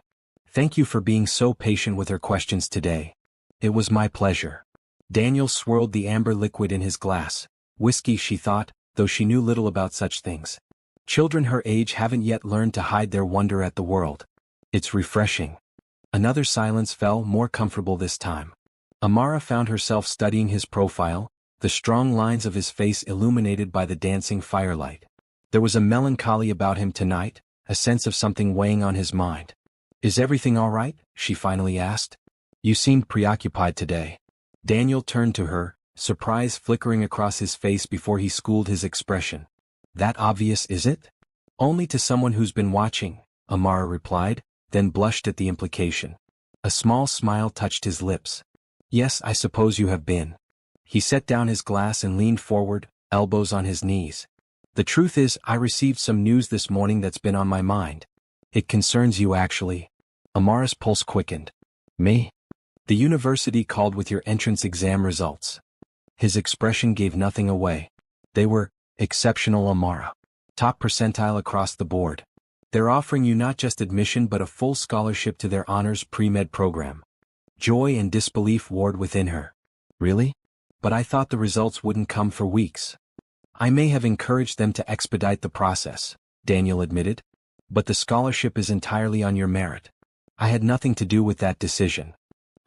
[SPEAKER 1] "Thank you for being so patient with her questions today." "It was my pleasure." Daniel swirled the amber liquid in his glass. Whiskey, she thought, though she knew little about such things. Children her age haven't yet learned to hide their wonder at the world. It's refreshing. Another silence fell, more comfortable this time. Amara found herself studying his profile, the strong lines of his face illuminated by the dancing firelight. There was a melancholy about him tonight, a sense of something weighing on his mind. "Is everything all right?" she finally asked. "You seemed preoccupied today." Daniel turned to her, surprise flickering across his face before he schooled his expression. "That obvious, is it?" "Only to someone who's been watching," Amara replied, then blushed at the implication. A small smile touched his lips. "Yes, I suppose you have been." He set down his glass and leaned forward, elbows on his knees. "The truth is, I received some news this morning that's been on my mind. It concerns you actually." Amara's pulse quickened. "Me?" "The university called with your entrance exam results." His expression gave nothing away. "They were exceptional, Amara. Top percentile across the board. They're offering you not just admission but a full scholarship to their honors pre-med program." Joy and disbelief warred within her. "Really? But I thought the results wouldn't come for weeks." "I may have encouraged them to expedite the process," Daniel admitted. "But the scholarship is entirely on your merit. I had nothing to do with that decision."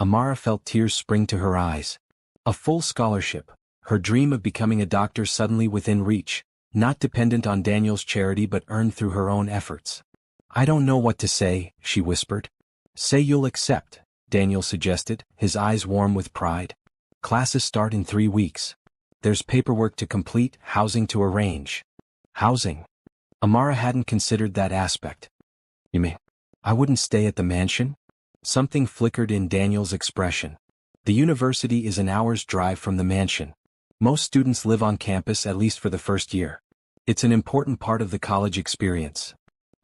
[SPEAKER 1] Amara felt tears spring to her eyes. A full scholarship, her dream of becoming a doctor suddenly within reach, not dependent on Daniel's charity but earned through her own efforts. "I don't know what to say," she whispered. "Say you'll accept," Daniel suggested, his eyes warm with pride. "Classes start in 3 weeks. There's paperwork to complete, housing to arrange." "Housing?" Amara hadn't considered that aspect. "You mean, I wouldn't stay at the mansion?" Something flickered in Daniel's expression. "The university is an hour's drive from the mansion. Most students live on campus at least for the first year. It's an important part of the college experience."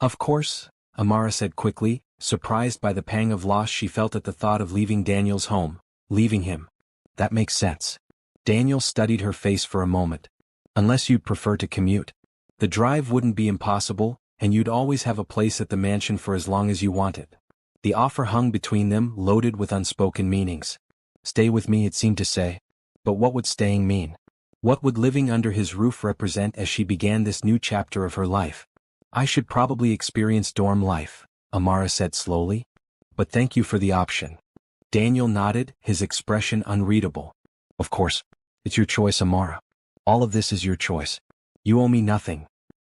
[SPEAKER 1] "Of course," Amara said quickly, surprised by the pang of loss she felt at the thought of leaving Daniel's home, leaving him. "That makes sense." Daniel studied her face for a moment. "Unless you'd prefer to commute. The drive wouldn't be impossible, and you'd always have a place at the mansion for as long as you wanted." The offer hung between them, loaded with unspoken meanings. "Stay with me," it seemed to say. But what would staying mean? What would living under his roof represent as she began this new chapter of her life? "I should probably experience dorm life," Amara said slowly. "But thank you for the option." Daniel nodded, his expression unreadable. "Of course. It's your choice, Amara. All of this is your choice. You owe me nothing."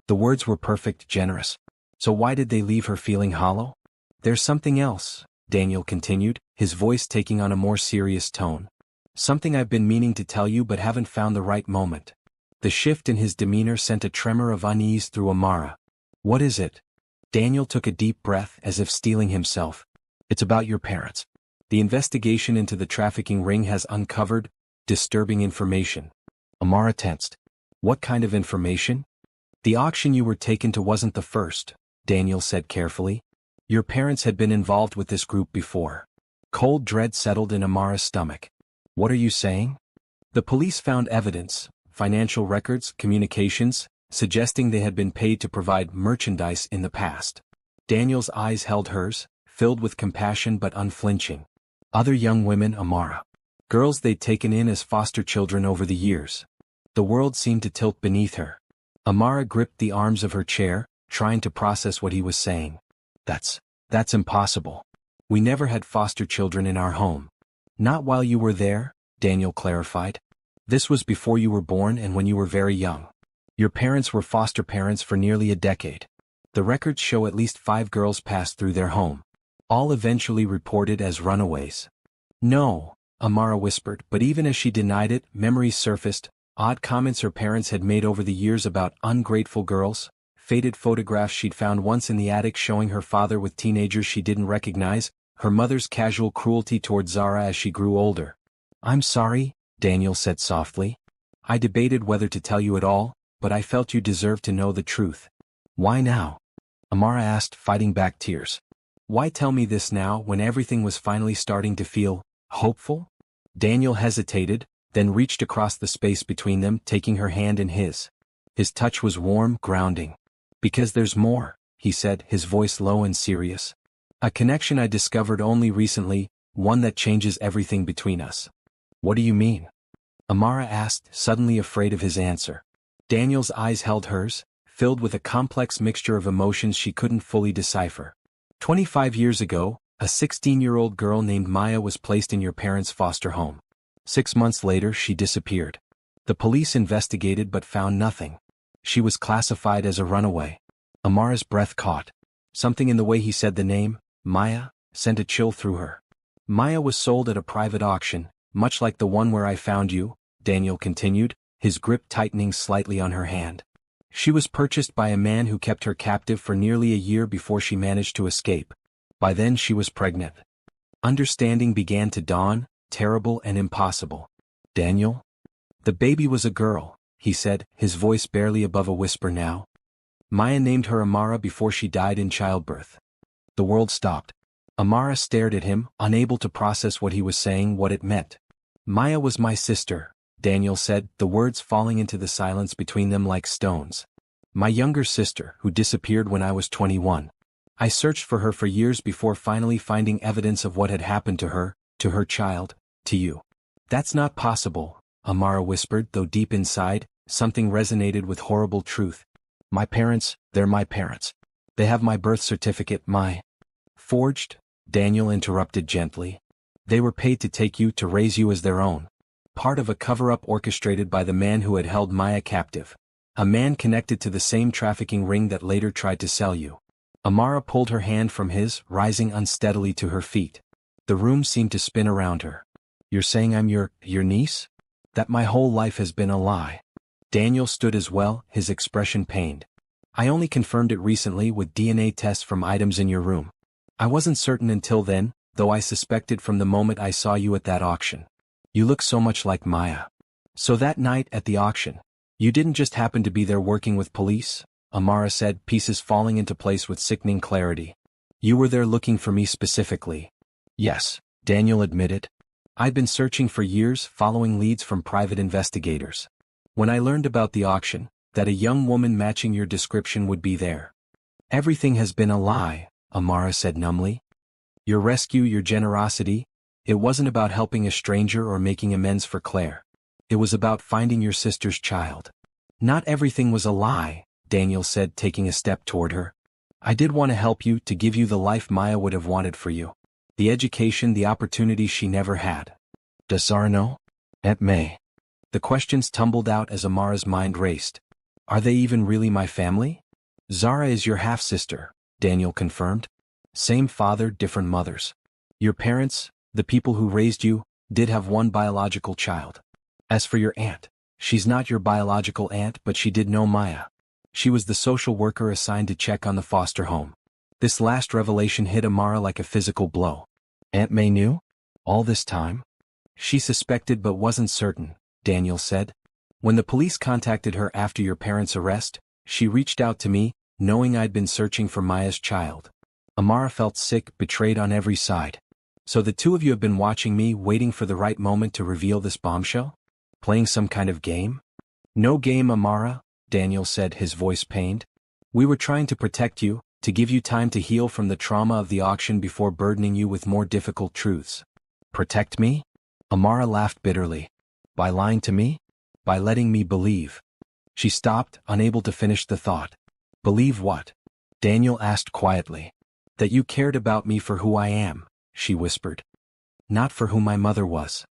[SPEAKER 1] The words were perfect, generous. So why did they leave her feeling hollow? "There's something else," Daniel continued, his voice taking on a more serious tone. Something I've been meaning to tell you but haven't found the right moment. The shift in his demeanor sent a tremor of unease through Amara. What is it? Daniel took a deep breath as if steeling himself. It's about your parents. The investigation into the trafficking ring has uncovered disturbing information. Amara tensed. What kind of information? The auction you were taken to wasn't the first, Daniel said carefully. Your parents had been involved with this group before. Cold dread settled in Amara's stomach. What are you saying? The police found evidence, financial records, communications, suggesting they had been paid to provide merchandise in the past. Daniel's eyes held hers, filled with compassion but unflinching. Other young women, Amara. Girls they'd taken in as foster children over the years. The world seemed to tilt beneath her. Amara gripped the arms of her chair, trying to process what he was saying. That's impossible. We never had foster children in our home. Not while you were there, Daniel clarified. This was before you were born and when you were very young. Your parents were foster parents for nearly a decade. The records show at least 5 girls passed through their home. All eventually reported as runaways. No, Amara whispered, but even as she denied it, memories surfaced, odd comments her parents had made over the years about ungrateful girls, faded photographs she'd found once in the attic showing her father with teenagers she didn't recognize, her mother's casual cruelty toward Zara as she grew older. I'm sorry, Daniel said softly. I debated whether to tell you at all, but I felt you deserved to know the truth. Why now? Amara asked, fighting back tears. Why tell me this now when everything was finally starting to feel hopeful? Daniel hesitated, then reached across the space between them, taking her hand in his. His touch was warm, grounding. Because there's more, he said, his voice low and serious. A connection I discovered only recently, one that changes everything between us. What do you mean? Amara asked, suddenly afraid of his answer. Daniel's eyes held hers, filled with a complex mixture of emotions she couldn't fully decipher. 25 years ago, a 16-year-old girl named Maya was placed in your parents' foster home. 6 months later, she disappeared. The police investigated but found nothing. She was classified as a runaway. Amara's breath caught. Something in the way he said the name, Maya, sent a chill through her. Maya was sold at a private auction, much like the one where I found you, Daniel continued, his grip tightening slightly on her hand. She was purchased by a man who kept her captive for nearly a year before she managed to escape. By then she was pregnant. Understanding began to dawn, terrible and impossible. Daniel? The baby was a girl, he said, his voice barely above a whisper now. Maya named her Amara before she died in childbirth. The world stopped. Amara stared at him, unable to process what he was saying, what it meant. Maya was my sister, Daniel said, the words falling into the silence between them like stones. My younger sister, who disappeared when I was 21. I searched for her for years before finally finding evidence of what had happened to her child, to you. That's not possible, Amara whispered, though deep inside, something resonated with horrible truth. My parents, they're my parents. They have my birth certificate, my... Forged? Daniel interrupted gently. They were paid to take you, to raise you as their own. Part of a cover-up orchestrated by the man who had held Maya captive. A man connected to the same trafficking ring that later tried to sell you. Amara pulled her hand from his, rising unsteadily to her feet. The room seemed to spin around her. You're saying I'm your niece? That my whole life has been a lie. Daniel stood as well, his expression pained. I only confirmed it recently with DNA tests from items in your room. I wasn't certain until then, though I suspected from the moment I saw you at that auction. You look so much like Maya. So that night at the auction, you didn't just happen to be there working with police? Amara said, pieces falling into place with sickening clarity. You were there looking for me specifically. Yes, Daniel admitted. I'd been searching for years, following leads from private investigators. When I learned about the auction, that a young woman matching your description would be there. Everything has been a lie, Amara said numbly. Your rescue, your generosity, it wasn't about helping a stranger or making amends for Claire. It was about finding your sister's child. Not everything was a lie, Daniel said, taking a step toward her. I did want to help you, to give you the life Maya would have wanted for you. The education, the opportunities she never had. Does Zara know? Aunt May. The questions tumbled out as Amara's mind raced. Are they even really my family? Zara is your half-sister, Daniel confirmed. Same father, different mothers. Your parents, the people who raised you, did have one biological child. As for your aunt, she's not your biological aunt, but she did know Maya. She was the social worker assigned to check on the foster home. This last revelation hit Amara like a physical blow. Aunt May knew? All this time? She suspected but wasn't certain, Daniel said. When the police contacted her after your parents' arrest, she reached out to me, knowing I'd been searching for Maya's child. Amara felt sick, betrayed on every side. So the two of you have been watching me, waiting for the right moment to reveal this bombshell? Playing some kind of game? No game, Amara, Daniel said, his voice pained. We were trying to protect you, to give you time to heal from the trauma of the auction before burdening you with more difficult truths. Protect me? Amara laughed bitterly. By lying to me? By letting me believe. She stopped, unable to finish the thought. Believe what? Daniel asked quietly. That you cared about me for who I am, she whispered. Not for who my mother was.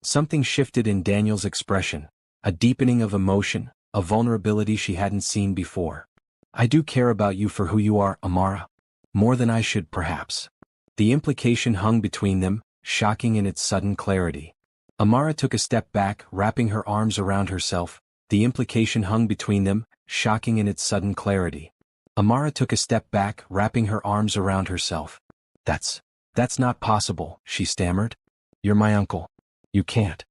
[SPEAKER 1] Something shifted in Daniel's expression, a deepening of emotion, a vulnerability she hadn't seen before. I do care about you for who you are, Amara. More than I should, perhaps. The implication hung between them, shocking in its sudden clarity. Amara took a step back, wrapping her arms around herself. The implication hung between them, shocking in its sudden clarity. Amara took a step back, wrapping her arms around herself. That's not possible, she stammered. You're my uncle. You can't.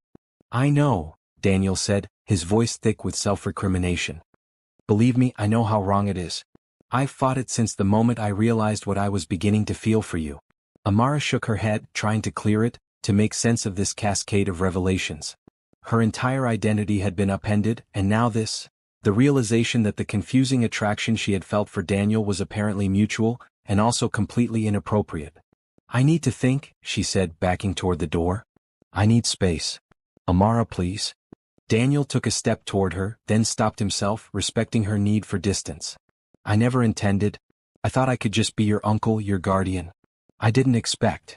[SPEAKER 1] I know, Daniel said, his voice thick with self-recrimination. Believe me, I know how wrong it is. I've fought it since the moment I realized what I was beginning to feel for you. Amara shook her head, trying to clear it, to make sense of this cascade of revelations. Her entire identity had been upended, and now this, the realization that the confusing attraction she had felt for Daniel was apparently mutual, and also completely inappropriate. I need to think, she said, backing toward the door. I need space. Amara, please. Daniel took a step toward her, then stopped himself, respecting her need for distance. I never intended. I thought I could just be your uncle, your guardian. I didn't expect.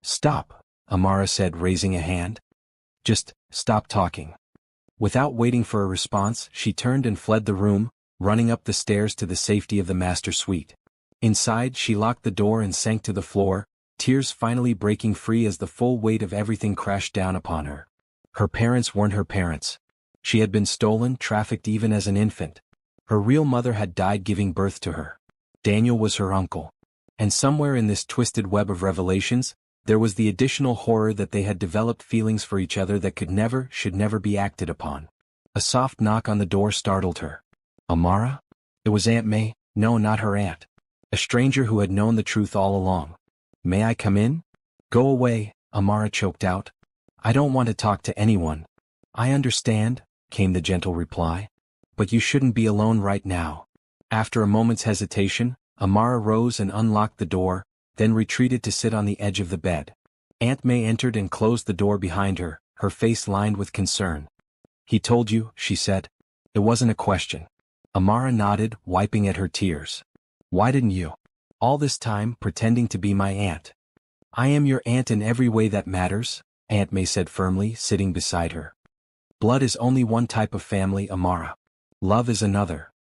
[SPEAKER 1] Stop, Amara said, raising a hand. Just stop talking. Without waiting for a response, she turned and fled the room, running up the stairs to the safety of the master suite. Inside, she locked the door and sank to the floor, tears finally breaking free as the full weight of everything crashed down upon her. Her parents weren't her parents. She had been stolen, trafficked even as an infant. Her real mother had died giving birth to her. Daniel was her uncle. And somewhere in this twisted web of revelations, there was the additional horror that they had developed feelings for each other that should never be acted upon. A soft knock on the door startled her. Amara? It was Aunt May. No, not her aunt. A stranger who had known the truth all along. May I come in? Go away, Amara choked out. I don't want to talk to anyone. I understand, came the gentle reply. But you shouldn't be alone right now. After a moment's hesitation, Amara rose and unlocked the door, then retreated to sit on the edge of the bed. Aunt May entered and closed the door behind her, her face lined with concern. He told you, she said. It wasn't a question. Amara nodded, wiping at her tears. Why didn't you? All this time, pretending to be my aunt. I am your aunt in every way that matters, Aunt May said firmly, sitting beside her. Blood is only one type of family, Amara. Love is another.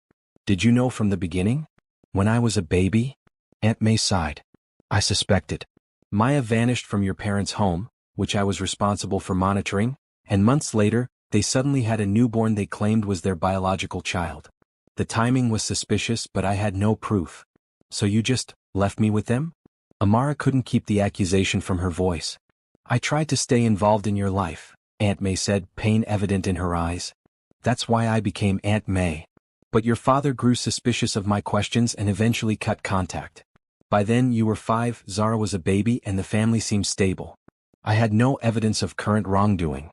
[SPEAKER 1] Did you know from the beginning? When I was a baby? Aunt May sighed. I suspected. Maya vanished from your parents' home, which I was responsible for monitoring, and months later, they suddenly had a newborn they claimed was their biological child. The timing was suspicious, but I had no proof. So you just left me with them? Amara couldn't keep the accusation from her voice. I tried to stay involved in your life, Aunt May said, pain evident in her eyes. That's why I became Aunt May. But your father grew suspicious of my questions and eventually cut contact. By then you were 5, Zara was a baby, and the family seemed stable. I had no evidence of current wrongdoing.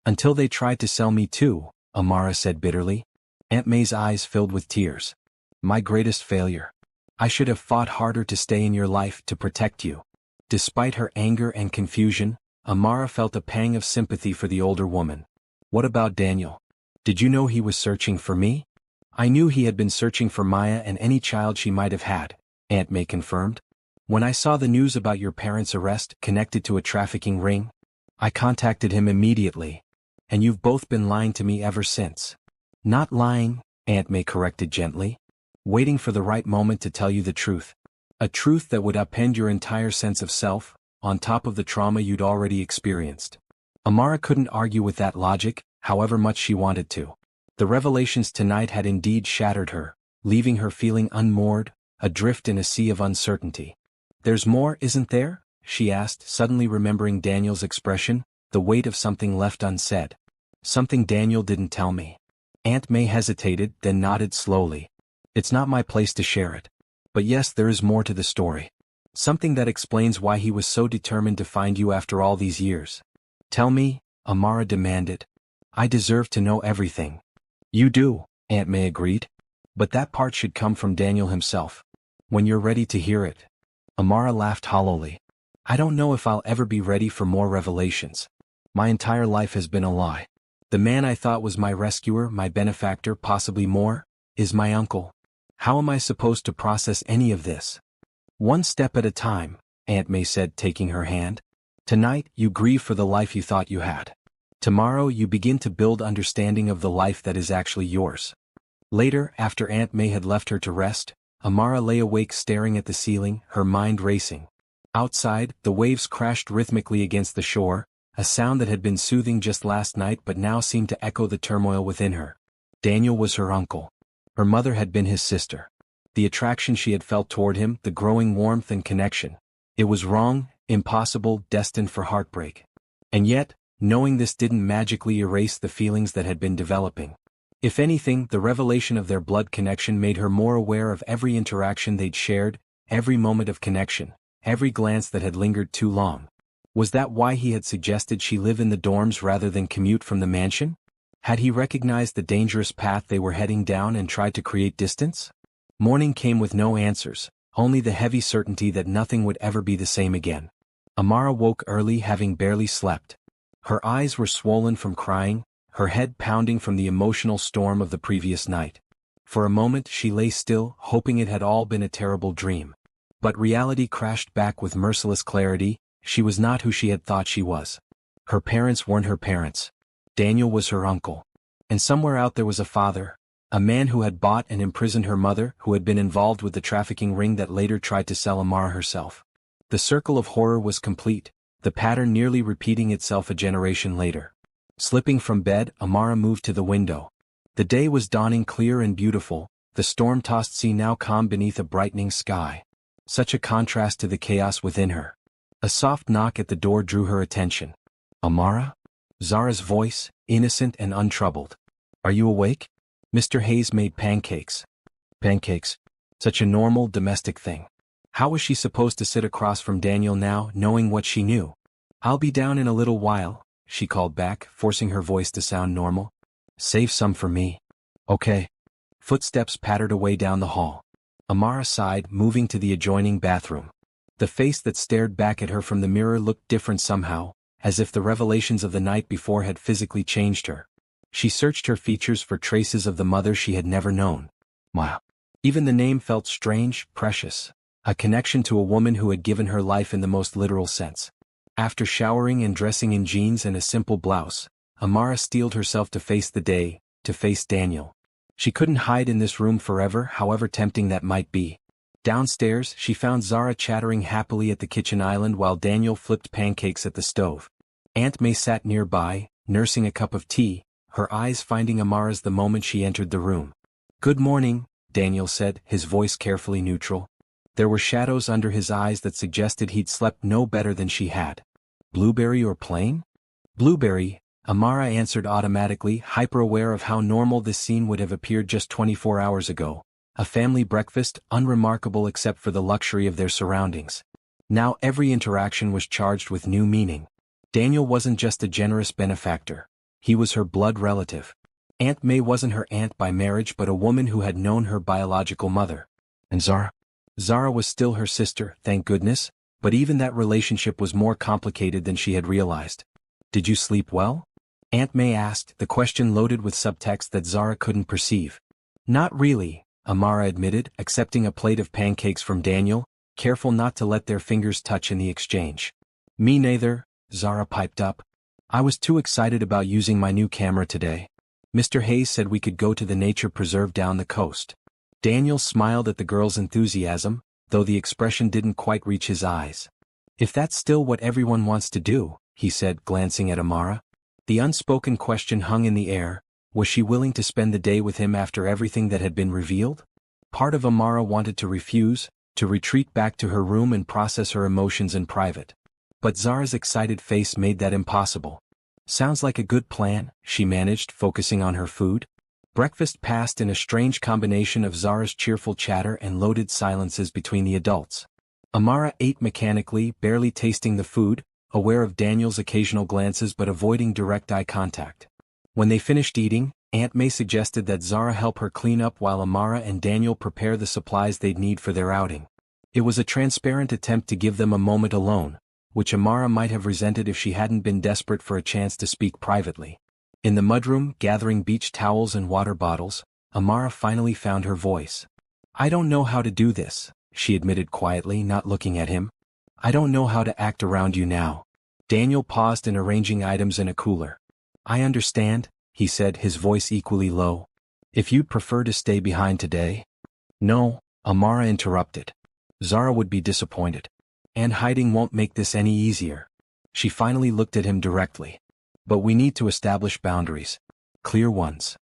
[SPEAKER 1] Until they tried to sell me too, Amara said bitterly. Aunt May's eyes filled with tears. My greatest failure. I should have fought harder to stay in your life, to protect you. Despite her anger and confusion, Amara felt a pang of sympathy for the older woman. What about Daniel? Did you know he was searching for me? I knew he had been searching for Maya and any child she might have had, Aunt May confirmed. When I saw the news about your parents' arrest connected to a trafficking ring, I contacted him immediately. And you've both been lying to me ever since. Not lying, Aunt May corrected gently. Waiting for the right moment to tell you the truth. A truth that would upend your entire sense of self, on top of the trauma you'd already experienced. Amara couldn't argue with that logic, however much she wanted to. The revelations tonight had indeed shattered her, leaving her feeling unmoored, adrift in a sea of uncertainty. "There's more, isn't there?" she asked, suddenly remembering Daniel's expression, the weight of something left unsaid. "Something Daniel didn't tell me." Aunt May hesitated, then nodded slowly. "It's not my place to share it. But yes, there is more to the story. Something that explains why he was so determined to find you after all these years." "Tell me," Amara demanded. "I deserve to know everything." "You do," Aunt May agreed. "But that part should come from Daniel himself. When you're ready to hear it." Amara laughed hollowly. "I don't know if I'll ever be ready for more revelations. My entire life has been a lie. The man I thought was my rescuer, my benefactor, possibly more, is my uncle. How am I supposed to process any of this?" "One step at a time," Aunt May said, taking her hand. "Tonight, you grieve for the life you thought you had. Tomorrow you begin to build understanding of the life that is actually yours." Later, after Aunt May had left her to rest, Amara lay awake staring at the ceiling, her mind racing. Outside, the waves crashed rhythmically against the shore, a sound that had been soothing just last night but now seemed to echo the turmoil within her. Daniel was her uncle. Her mother had been his sister. The attraction she had felt toward him, the growing warmth and connection. It was wrong, impossible, destined for heartbreak. And yet, knowing this didn't magically erase the feelings that had been developing. If anything, the revelation of their blood connection made her more aware of every interaction they'd shared, every moment of connection, every glance that had lingered too long. Was that why he had suggested she live in the dorms rather than commute from the mansion? Had he recognized the dangerous path they were heading down and tried to create distance? Morning came with no answers, only the heavy certainty that nothing would ever be the same again. Amara woke early, having barely slept. Her eyes were swollen from crying, her head pounding from the emotional storm of the previous night. For a moment she lay still, hoping it had all been a terrible dream. But reality crashed back with merciless clarity. She was not who she had thought she was. Her parents weren't her parents. Daniel was her uncle. And somewhere out there was a father, a man who had bought and imprisoned her mother, who had been involved with the trafficking ring that later tried to sell Amara herself. The circle of horror was complete, the pattern nearly repeating itself a generation later. Slipping from bed, Amara moved to the window. The day was dawning clear and beautiful, the storm-tossed sea now calm beneath a brightening sky. Such a contrast to the chaos within her. A soft knock at the door drew her attention. "Amara?" Zara's voice, innocent and untroubled. "Are you awake?" Mr. Hayes made pancakes. Pancakes. Such a normal, domestic thing. How was she supposed to sit across from Daniel now, knowing what she knew? "I'll be down in a little while," she called back, forcing her voice to sound normal. "Save some for me." "Okay." Footsteps pattered away down the hall. Amara sighed, moving to the adjoining bathroom. The face that stared back at her from the mirror looked different somehow, as if the revelations of the night before had physically changed her. She searched her features for traces of the mother she had never known. Wow. Even the name felt strange, precious. A connection to a woman who had given her life in the most literal sense. After showering and dressing in jeans and a simple blouse, Amara steeled herself to face the day, to face Daniel. She couldn't hide in this room forever, however tempting that might be. Downstairs, she found Zara chattering happily at the kitchen island while Daniel flipped pancakes at the stove. Aunt May sat nearby, nursing a cup of tea, her eyes finding Amara's the moment she entered the room. "Good morning," Daniel said, his voice carefully neutral. There were shadows under his eyes that suggested he'd slept no better than she had. "Blueberry or plain?" "Blueberry," Amara answered automatically, hyper-aware of how normal this scene would have appeared just 24 hours ago. A family breakfast, unremarkable except for the luxury of their surroundings. Now every interaction was charged with new meaning. Daniel wasn't just a generous benefactor. He was her blood relative. Aunt May wasn't her aunt by marriage but a woman who had known her biological mother. And Zara? Zara was still her sister, thank goodness, but even that relationship was more complicated than she had realized. "Did you sleep well?" Aunt May asked, the question loaded with subtext that Zara couldn't perceive. "Not really," Amara admitted, accepting a plate of pancakes from Daniel, careful not to let their fingers touch in the exchange. "Me neither," Zara piped up. "I was too excited about using my new camera today. Mr. Hayes said we could go to the nature preserve down the coast." Daniel smiled at the girl's enthusiasm, though the expression didn't quite reach his eyes. "If that's still what everyone wants to do, he said, glancing at Amara. The unspoken question hung in the air. Was she willing to spend the day with him after everything that had been revealed? Part of Amara wanted to refuse, to retreat back to her room and process her emotions in private. But Zara's excited face made that impossible. Sounds like a good plan, she managed, focusing on her food. Breakfast passed in a strange combination of Zara's cheerful chatter and loaded silences between the adults. Amara ate mechanically, barely tasting the food, aware of Daniel's occasional glances but avoiding direct eye contact. When they finished eating, Aunt May suggested that Zara help her clean up while Amara and Daniel prepare the supplies they'd need for their outing. It was a transparent attempt to give them a moment alone, which Amara might have resented if she hadn't been desperate for a chance to speak privately. In the mudroom, gathering beach towels and water bottles, Amara finally found her voice. "I don't know how to do this," she admitted quietly, not looking at him. "I don't know how to act around you now." Daniel paused in arranging items in a cooler. "I understand," he said, his voice equally low. "If you'd prefer to stay behind today." "No," Amara interrupted. "Zara would be disappointed. And hiding won't make this any easier." She finally looked at him directly. "But we need to establish boundaries. Clear ones."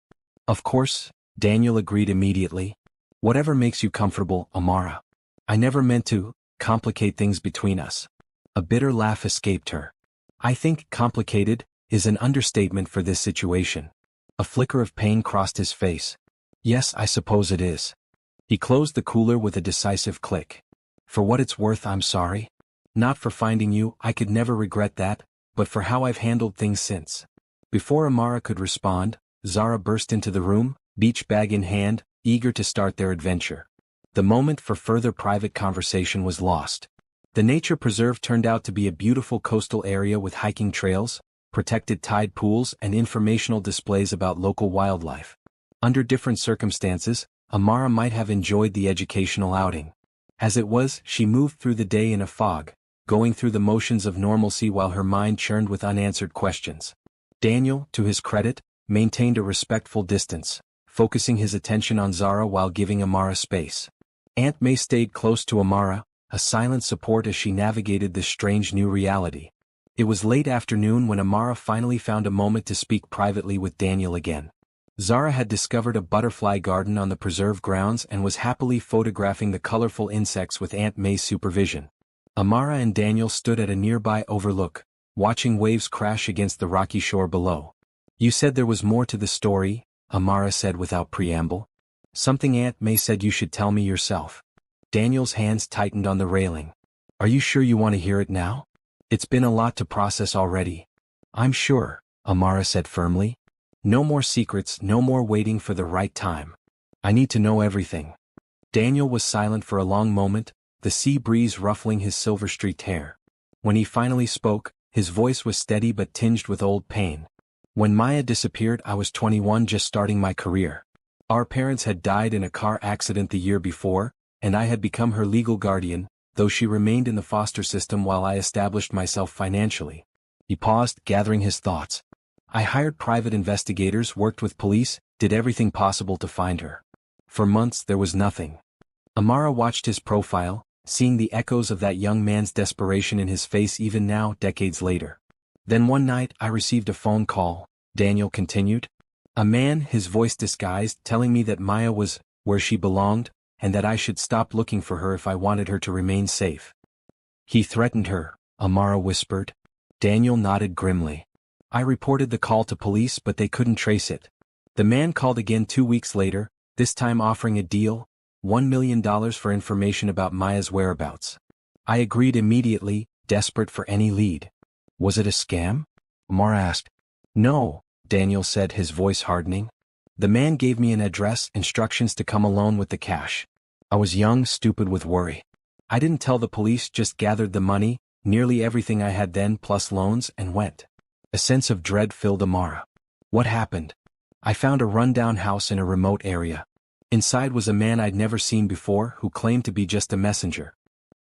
[SPEAKER 1] "Of course," Daniel agreed immediately. "Whatever makes you comfortable, Amara. I never meant to complicate things between us." A bitter laugh escaped her. "I think complicated is an understatement for this situation." A flicker of pain crossed his face. "Yes, I suppose it is." He closed the cooler with a decisive click. "For what it's worth, I'm sorry. Not for finding you, I could never regret that, but for how I've handled things since." Before Amara could respond, Zara burst into the room, beach bag in hand, eager to start their adventure. The moment for further private conversation was lost. The nature preserve turned out to be a beautiful coastal area with hiking trails, protected tide pools and informational displays about local wildlife. Under different circumstances, Amara might have enjoyed the educational outing. As it was, she moved through the day in a fog, going through the motions of normalcy while her mind churned with unanswered questions. Daniel, to his credit, maintained a respectful distance, focusing his attention on Zara while giving Amara space. Aunt May stayed close to Amara, a silent support as she navigated this strange new reality. It was late afternoon when Amara finally found a moment to speak privately with Daniel again. Zara had discovered a butterfly garden on the preserve grounds and was happily photographing the colorful insects with Aunt May's supervision. Amara and Daniel stood at a nearby overlook, watching waves crash against the rocky shore below. "You said there was more to the story," Amara said without preamble. "Something Aunt May said you should tell me yourself." Daniel's hands tightened on the railing. "Are you sure you want to hear it now? It's been a lot to process already." "I'm sure," Amara said firmly. "No more secrets, no more waiting for the right time. I need to know everything." Daniel was silent for a long moment, the sea breeze ruffling his silver-streaked hair. When he finally spoke, his voice was steady but tinged with old pain. "When Maya disappeared, I was 21, just starting my career. Our parents had died in a car accident the year before, and I had become her legal guardian, though she remained in the foster system while I established myself financially." He paused, gathering his thoughts. "I hired private investigators, worked with police, did everything possible to find her. For months there was nothing." Amara watched his profile, seeing the echoes of that young man's desperation in his face even now, decades later. "Then one night I received a phone call," Daniel continued. "A man, his voice disguised, telling me that Maya was where she belonged, and that I should stop looking for her if I wanted her to remain safe." "He threatened her," Amara whispered. Daniel nodded grimly. "I reported the call to police but they couldn't trace it. The man called again 2 weeks later, this time offering a deal, $1 million for information about Maya's whereabouts. I agreed immediately, desperate for any lead." "Was it a scam?" Amara asked. "No," Daniel said, his voice hardening. "The man gave me an address, instructions to come alone with the cash. I was young, stupid with worry. I didn't tell the police, just gathered the money, nearly everything I had then plus loans, and went." A sense of dread filled Amara. "What happened?" "I found a rundown house in a remote area. Inside was a man I'd never seen before who claimed to be just a messenger.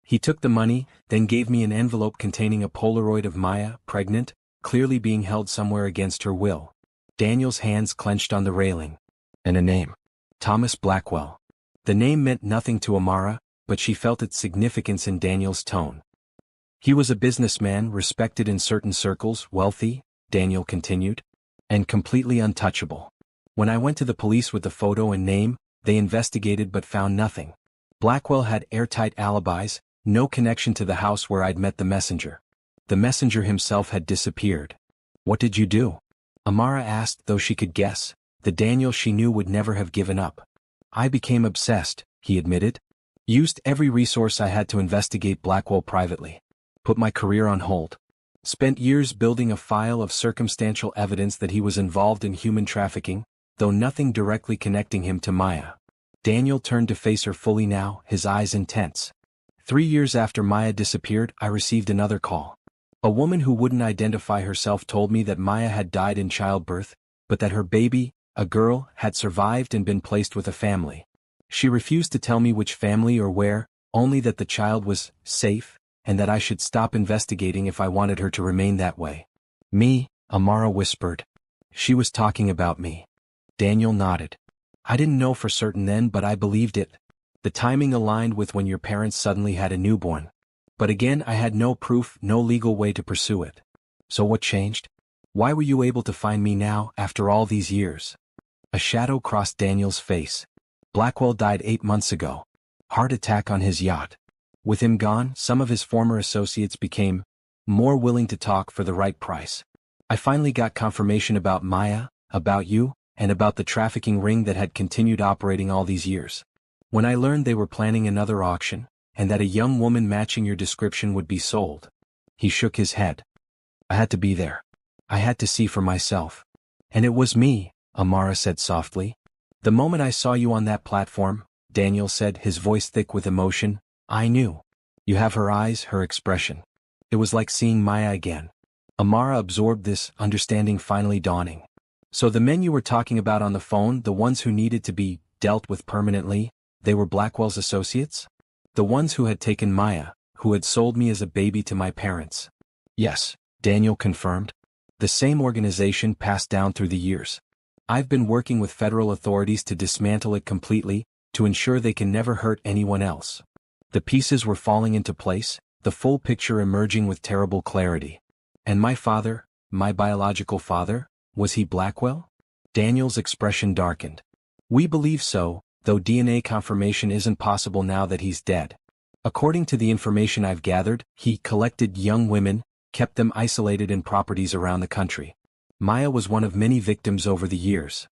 [SPEAKER 1] He took the money, then gave me an envelope containing a Polaroid of Maya, pregnant, clearly being held somewhere against her will." Daniel's hands clenched on the railing. "And a name. Thomas Blackwell." The name meant nothing to Amara, but she felt its significance in Daniel's tone. He was a businessman, respected in certain circles, wealthy, Daniel continued, and completely untouchable. When I went to the police with the photo and name, they investigated but found nothing. Blackwell had airtight alibis, no connection to the house where I'd met the messenger. The messenger himself had disappeared. What did you do? Amara asked, though she could guess. The Daniel she knew would never have given up. I became obsessed, he admitted. Used every resource I had to investigate Blackwell privately. Put my career on hold. Spent years building a file of circumstantial evidence that he was involved in human trafficking, though nothing directly connecting him to Maya. Daniel turned to face her fully now, his eyes intense. 3 years after Maya disappeared, I received another call. A woman who wouldn't identify herself told me that Maya had died in childbirth, but that her baby, a girl, had survived and been placed with a family. She refused to tell me which family or where, only that the child was safe, and that I should stop investigating if I wanted her to remain that way. Me, Amara whispered. She was talking about me. Daniel nodded. I didn't know for certain then, but I believed it. The timing aligned with when your parents suddenly had a newborn. But again, I had no proof, no legal way to pursue it. So what changed? Why were you able to find me now, after all these years? A shadow crossed Daniel's face. Blackwell died 8 months ago. Heart attack on his yacht. With him gone, some of his former associates became more willing to talk for the right price. I finally got confirmation about Maya, about you, and about the trafficking ring that had continued operating all these years. When I learned they were planning another auction, and that a young woman matching your description would be sold. He shook his head. I had to be there. I had to see for myself. And it was me, Amara said softly. The moment I saw you on that platform, Daniel said, his voice thick with emotion, I knew. You have her eyes, her expression. It was like seeing Maya again. Amara absorbed this, understanding finally dawning. So the men you were talking about on the phone, the ones who needed to be dealt with permanently, they were Blackwell's associates? The ones who had taken Maya, who had sold me as a baby to my parents. Yes, Daniel confirmed. The same organization passed down through the years. I've been working with federal authorities to dismantle it completely, to ensure they can never hurt anyone else. The pieces were falling into place, the full picture emerging with terrible clarity. And my father, my biological father, was he Blackwell? Daniel's expression darkened. We believe so, though DNA confirmation isn't possible now that he's dead. According to the information I've gathered, he collected young women, kept them isolated in properties around the country. Maya was one of many victims over the years.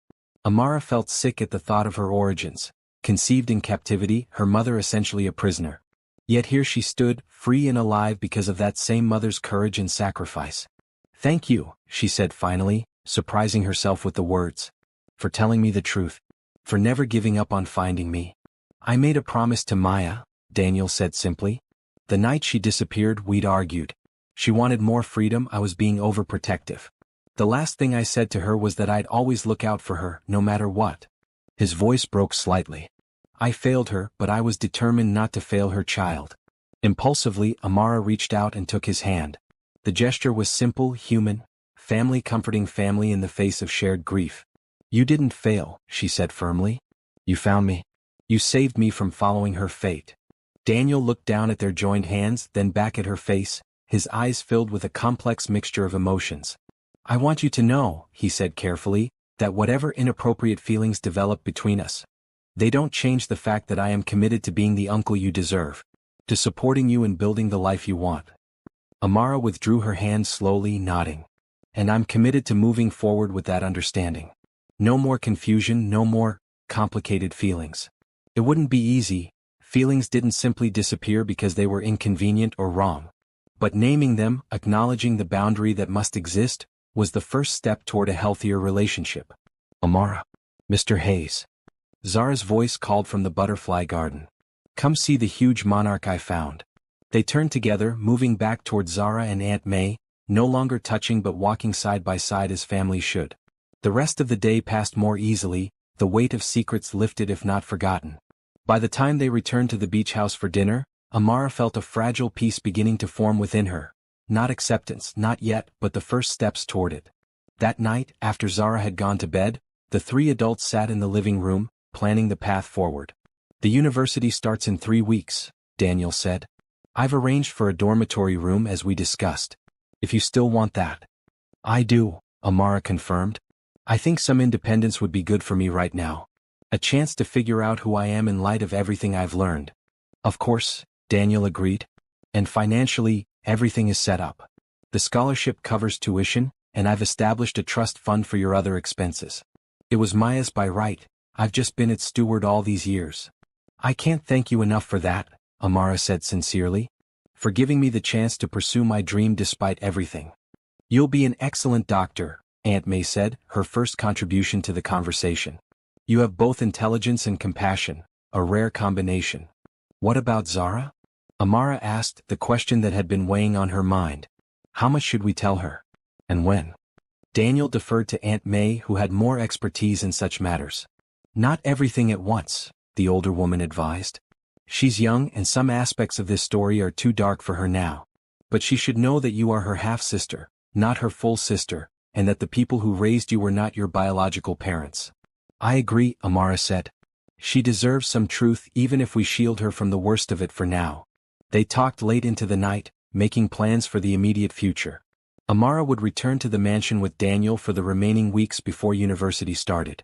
[SPEAKER 1] Amara felt sick at the thought of her origins. Conceived in captivity, her mother essentially a prisoner. Yet here she stood, free and alive because of that same mother's courage and sacrifice. Thank you, she said finally, surprising herself with the words. For telling me the truth. For never giving up on finding me. I made a promise to Maya, Daniel said simply. The night she disappeared, we'd argued. She wanted more freedom, I was being overprotective. The last thing I said to her was that I'd always look out for her, no matter what. His voice broke slightly. I failed her, but I was determined not to fail her child. Impulsively, Amara reached out and took his hand. The gesture was simple, human, family comforting family in the face of shared grief. You didn't fail, she said firmly. You found me. You saved me from following her fate. Daniel looked down at their joined hands, then back at her face, his eyes filled with a complex mixture of emotions. I want you to know, he said carefully, that whatever inappropriate feelings develop between us, they don't change the fact that I am committed to being the uncle you deserve, to supporting you in building the life you want. Amara withdrew her hand slowly, nodding. And I'm committed to moving forward with that understanding. No more confusion, no more complicated feelings. It wouldn't be easy. Feelings didn't simply disappear because they were inconvenient or wrong. But naming them, acknowledging the boundary that must exist, was the first step toward a healthier relationship. Amara. Mr. Hayes. Zara's voice called from the butterfly garden. Come see the huge monarch I found. They turned together, moving back toward Zara and Aunt May, no longer touching but walking side by side as families should. The rest of the day passed more easily, the weight of secrets lifted if not forgotten. By the time they returned to the beach house for dinner, Amara felt a fragile peace beginning to form within her. Not acceptance, not yet, but the first steps toward it. That night, after Zara had gone to bed, the 3 adults sat in the living room, planning the path forward. The university starts in 3 weeks, Daniel said. I've arranged for a dormitory room as we discussed. If you still want that. I do, Amara confirmed. I think some independence would be good for me right now. A chance to figure out who I am in light of everything I've learned. Of course, Daniel agreed. And financially, everything is set up. The scholarship covers tuition, and I've established a trust fund for your other expenses. It was Maya's by right, I've just been its steward all these years. I can't thank you enough for that, Amara said sincerely. For giving me the chance to pursue my dream despite everything. You'll be an excellent doctor, Aunt May said, her first contribution to the conversation. You have both intelligence and compassion, a rare combination. What about Zara? Amara asked, the question that had been weighing on her mind. How much should we tell her? And when? Daniel deferred to Aunt May, who had more expertise in such matters. Not everything at once, the older woman advised. She's young and some aspects of this story are too dark for her now. But she should know that you are her half-sister, not her full sister, and that the people who raised you were not your biological parents. I agree, Amara said. She deserves some truth even if we shield her from the worst of it for now. They talked late into the night, making plans for the immediate future. Amara would return to the mansion with Daniel for the remaining weeks before university started.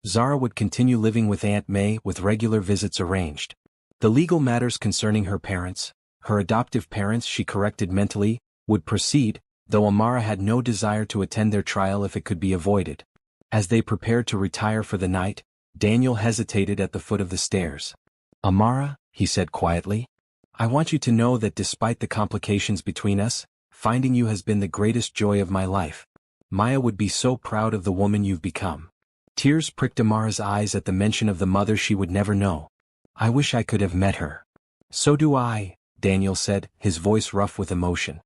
[SPEAKER 1] Zara would continue living with Aunt May with regular visits arranged. The legal matters concerning her parents, her adoptive parents she corrected mentally, would proceed, though Amara had no desire to attend their trial if it could be avoided. As they prepared to retire for the night, Daniel hesitated at the foot of the stairs. Amara, he said quietly, I want you to know that despite the complications between us, finding you has been the greatest joy of my life. Maya would be so proud of the woman you've become. Tears pricked Amara's eyes at the mention of the mother she would never know. I wish I could have met her. So do I, Daniel said, his voice rough with emotion.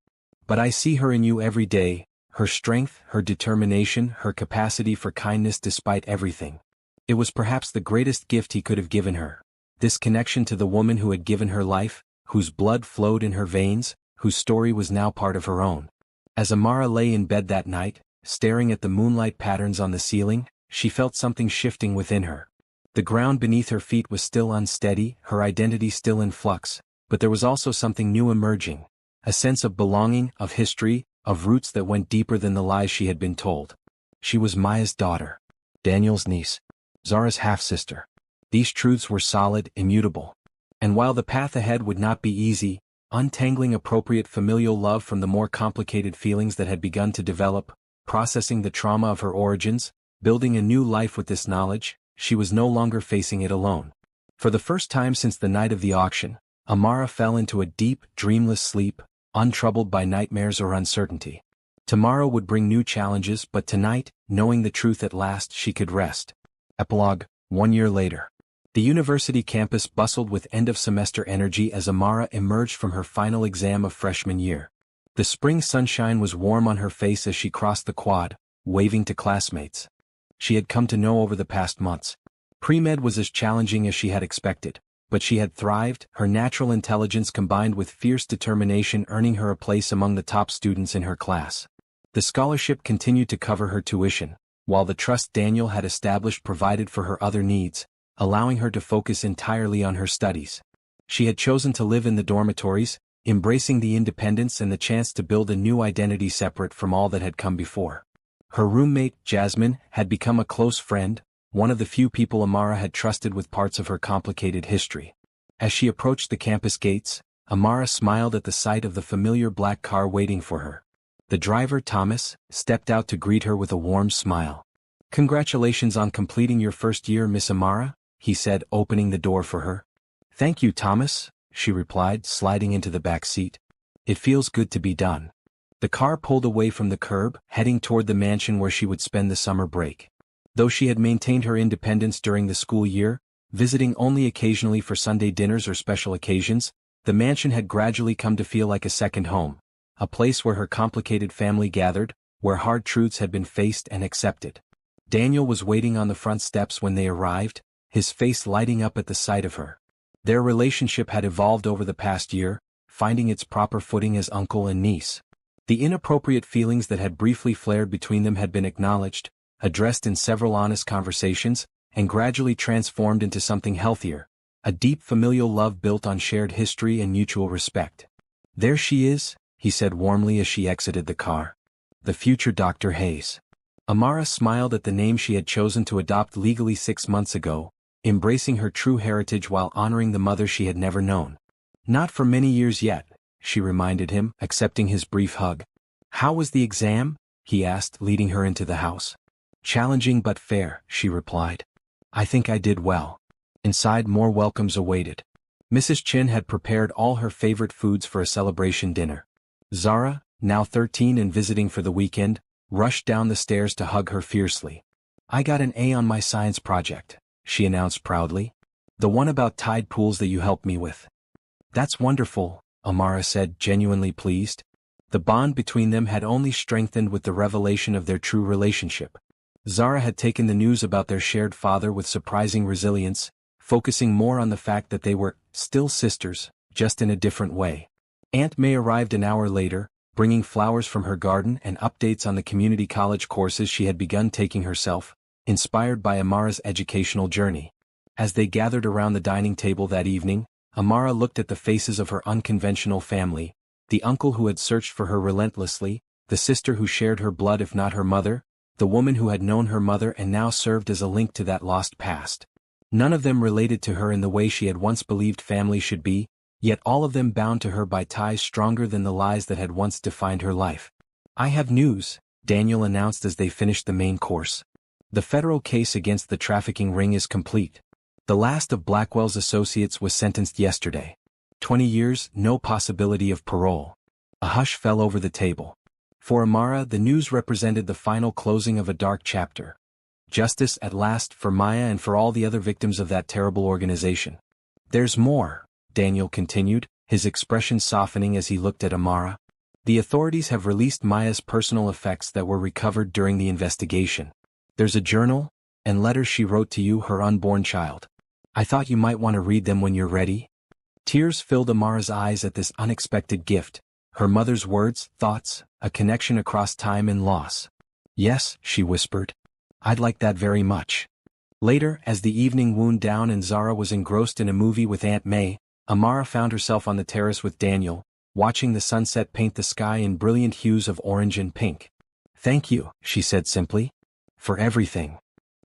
[SPEAKER 1] But I see her in you every day, her strength, her determination, her capacity for kindness despite everything. It was perhaps the greatest gift he could have given her. This connection to the woman who had given her life, whose blood flowed in her veins, whose story was now part of her own. As Amara lay in bed that night, staring at the moonlight patterns on the ceiling, she felt something shifting within her. The ground beneath her feet was still unsteady, her identity still in flux, but there was also something new emerging, a sense of belonging, of history, of roots that went deeper than the lies she had been told. She was Maya's daughter, Daniel's niece, Zara's half-sister. These truths were solid, immutable. And while the path ahead would not be easy, untangling appropriate familial love from the more complicated feelings that had begun to develop, processing the trauma of her origins, building a new life with this knowledge, she was no longer facing it alone. For the first time since the night of the auction, Amara fell into a deep, dreamless sleep, untroubled by nightmares or uncertainty. Tomorrow would bring new challenges, but tonight, knowing the truth at last, she could rest. Epilogue, 1 year later. The university campus bustled with end-of-semester energy as Amara emerged from her final exam of freshman year. The spring sunshine was warm on her face as she crossed the quad, waving to classmates. She had come to know over the past months. Pre-med was as challenging as she had expected, but she had thrived, her natural intelligence combined with fierce determination earning her a place among the top students in her class. The scholarship continued to cover her tuition, while the trust Daniel had established provided for her other needs, allowing her to focus entirely on her studies. She had chosen to live in the dormitories, embracing the independence and the chance to build a new identity separate from all that had come before. Her roommate, Jasmine, had become a close friend, one of the few people Amara had trusted with parts of her complicated history. As she approached the campus gates, Amara smiled at the sight of the familiar black car waiting for her. The driver, Thomas, stepped out to greet her with a warm smile. "Congratulations on completing your first year, Miss Amara," he said, opening the door for her. "Thank you, Thomas," she replied, sliding into the back seat. "It feels good to be done." The car pulled away from the curb, heading toward the mansion where she would spend the summer break. Though she had maintained her independence during the school year, visiting only occasionally for Sunday dinners or special occasions, the mansion had gradually come to feel like a second home, a place where her complicated family gathered, where hard truths had been faced and accepted. Daniel was waiting on the front steps when they arrived, his face lighting up at the sight of her. Their relationship had evolved over the past year, finding its proper footing as uncle and niece. The inappropriate feelings that had briefly flared between them had been acknowledged, addressed in several honest conversations, and gradually transformed into something healthier, a deep familial love built on shared history and mutual respect. There she is, he said warmly as she exited the car. The future Dr. Hayes. Amara smiled at the name she had chosen to adopt legally 6 months ago, embracing her true heritage while honoring the mother she had never known. Not for many years yet, she reminded him, accepting his brief hug. How was the exam? He asked, leading her into the house. Challenging but fair, she replied. I think I did well. Inside, more welcomes awaited. Mrs. Chin had prepared all her favorite foods for a celebration dinner. Zara, now 13 and visiting for the weekend, rushed down the stairs to hug her fiercely. I got an A on my science project, she announced proudly. The one about tide pools that you helped me with. That's wonderful, Amara said, genuinely pleased. The bond between them had only strengthened with the revelation of their true relationship. Zara had taken the news about their shared father with surprising resilience, focusing more on the fact that they were still sisters, just in a different way. Aunt May arrived an hour later, bringing flowers from her garden and updates on the community college courses she had begun taking herself, inspired by Amara's educational journey. As they gathered around the dining table that evening, Amara looked at the faces of her unconventional family, the uncle who had searched for her relentlessly, the sister who shared her blood if not her mother, the woman who had known her mother and now served as a link to that lost past. None of them related to her in the way she had once believed family should be, yet all of them bound to her by ties stronger than the lies that had once defined her life. I have news, Daniel announced as they finished the main course. The federal case against the trafficking ring is complete. The last of Blackwell's associates was sentenced yesterday. 20 years, no possibility of parole. A hush fell over the table. For Amara, the news represented the final closing of a dark chapter. Justice at last for Maya and for all the other victims of that terrible organization. There's more, Daniel continued, his expression softening as he looked at Amara. The authorities have released Maya's personal effects that were recovered during the investigation. There's a journal, and letters she wrote to you, her unborn child. I thought you might want to read them when you're ready. Tears filled Amara's eyes at this unexpected gift, her mother's words, thoughts, a connection across time and loss. Yes, she whispered. I'd like that very much. Later, as the evening wound down and Zara was engrossed in a movie with Aunt May, Amara found herself on the terrace with Daniel, watching the sunset paint the sky in brilliant hues of orange and pink. Thank you, she said simply. For everything.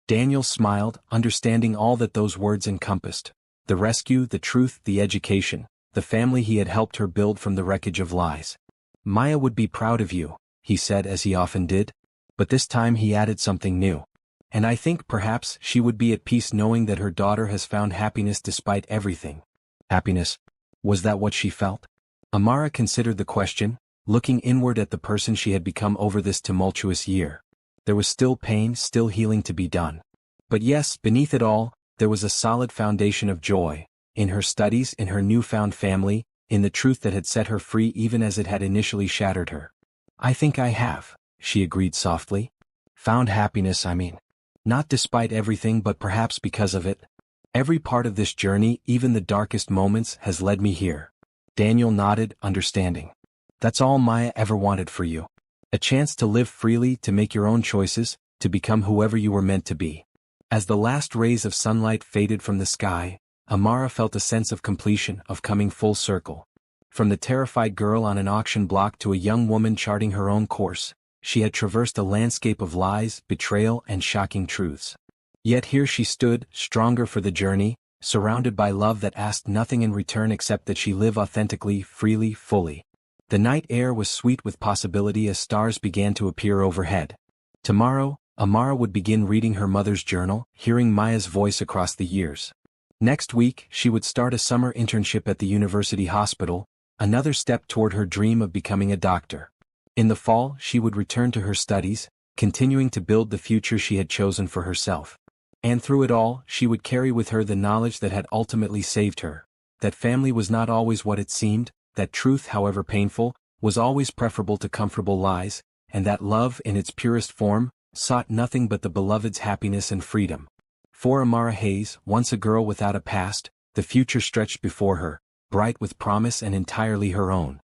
[SPEAKER 1] Daniel smiled, understanding all that those words encompassed. The rescue, the truth, the education, the family he had helped her build from the wreckage of lies. Maya would be proud of you, he said as he often did. But this time he added something new. And I think perhaps she would be at peace knowing that her daughter has found happiness despite everything. Happiness? Was that what she felt? Amara considered the question, looking inward at the person she had become over this tumultuous year. There was still pain, still healing to be done. But yes, beneath it all, there was a solid foundation of joy, in her studies, in her newfound family, in the truth that had set her free even as it had initially shattered her. I think I have, she agreed softly. Found happiness, I mean. Not despite everything but perhaps because of it. Every part of this journey, even the darkest moments, has led me here. Daniel nodded, understanding. That's all Maya ever wanted for you. A chance to live freely, to make your own choices, to become whoever you were meant to be. As the last rays of sunlight faded from the sky, Amara felt a sense of completion, of coming full circle. From the terrified girl on an auction block to a young woman charting her own course, she had traversed a landscape of lies, betrayal, and shocking truths. Yet here she stood, stronger for the journey, surrounded by love that asked nothing in return except that she live authentically, freely, fully. The night air was sweet with possibility as stars began to appear overhead. Tomorrow, Amara would begin reading her mother's journal, hearing Maya's voice across the years. Next week, she would start a summer internship at the university hospital, another step toward her dream of becoming a doctor. In the fall, she would return to her studies, continuing to build the future she had chosen for herself. And through it all, she would carry with her the knowledge that had ultimately saved her. That family was not always what it seemed, that truth, however painful, was always preferable to comfortable lies, and that love, in its purest form, sought nothing but the beloved's happiness and freedom. For Amara Hayes, once a girl without a past, the future stretched before her, bright with promise and entirely her own.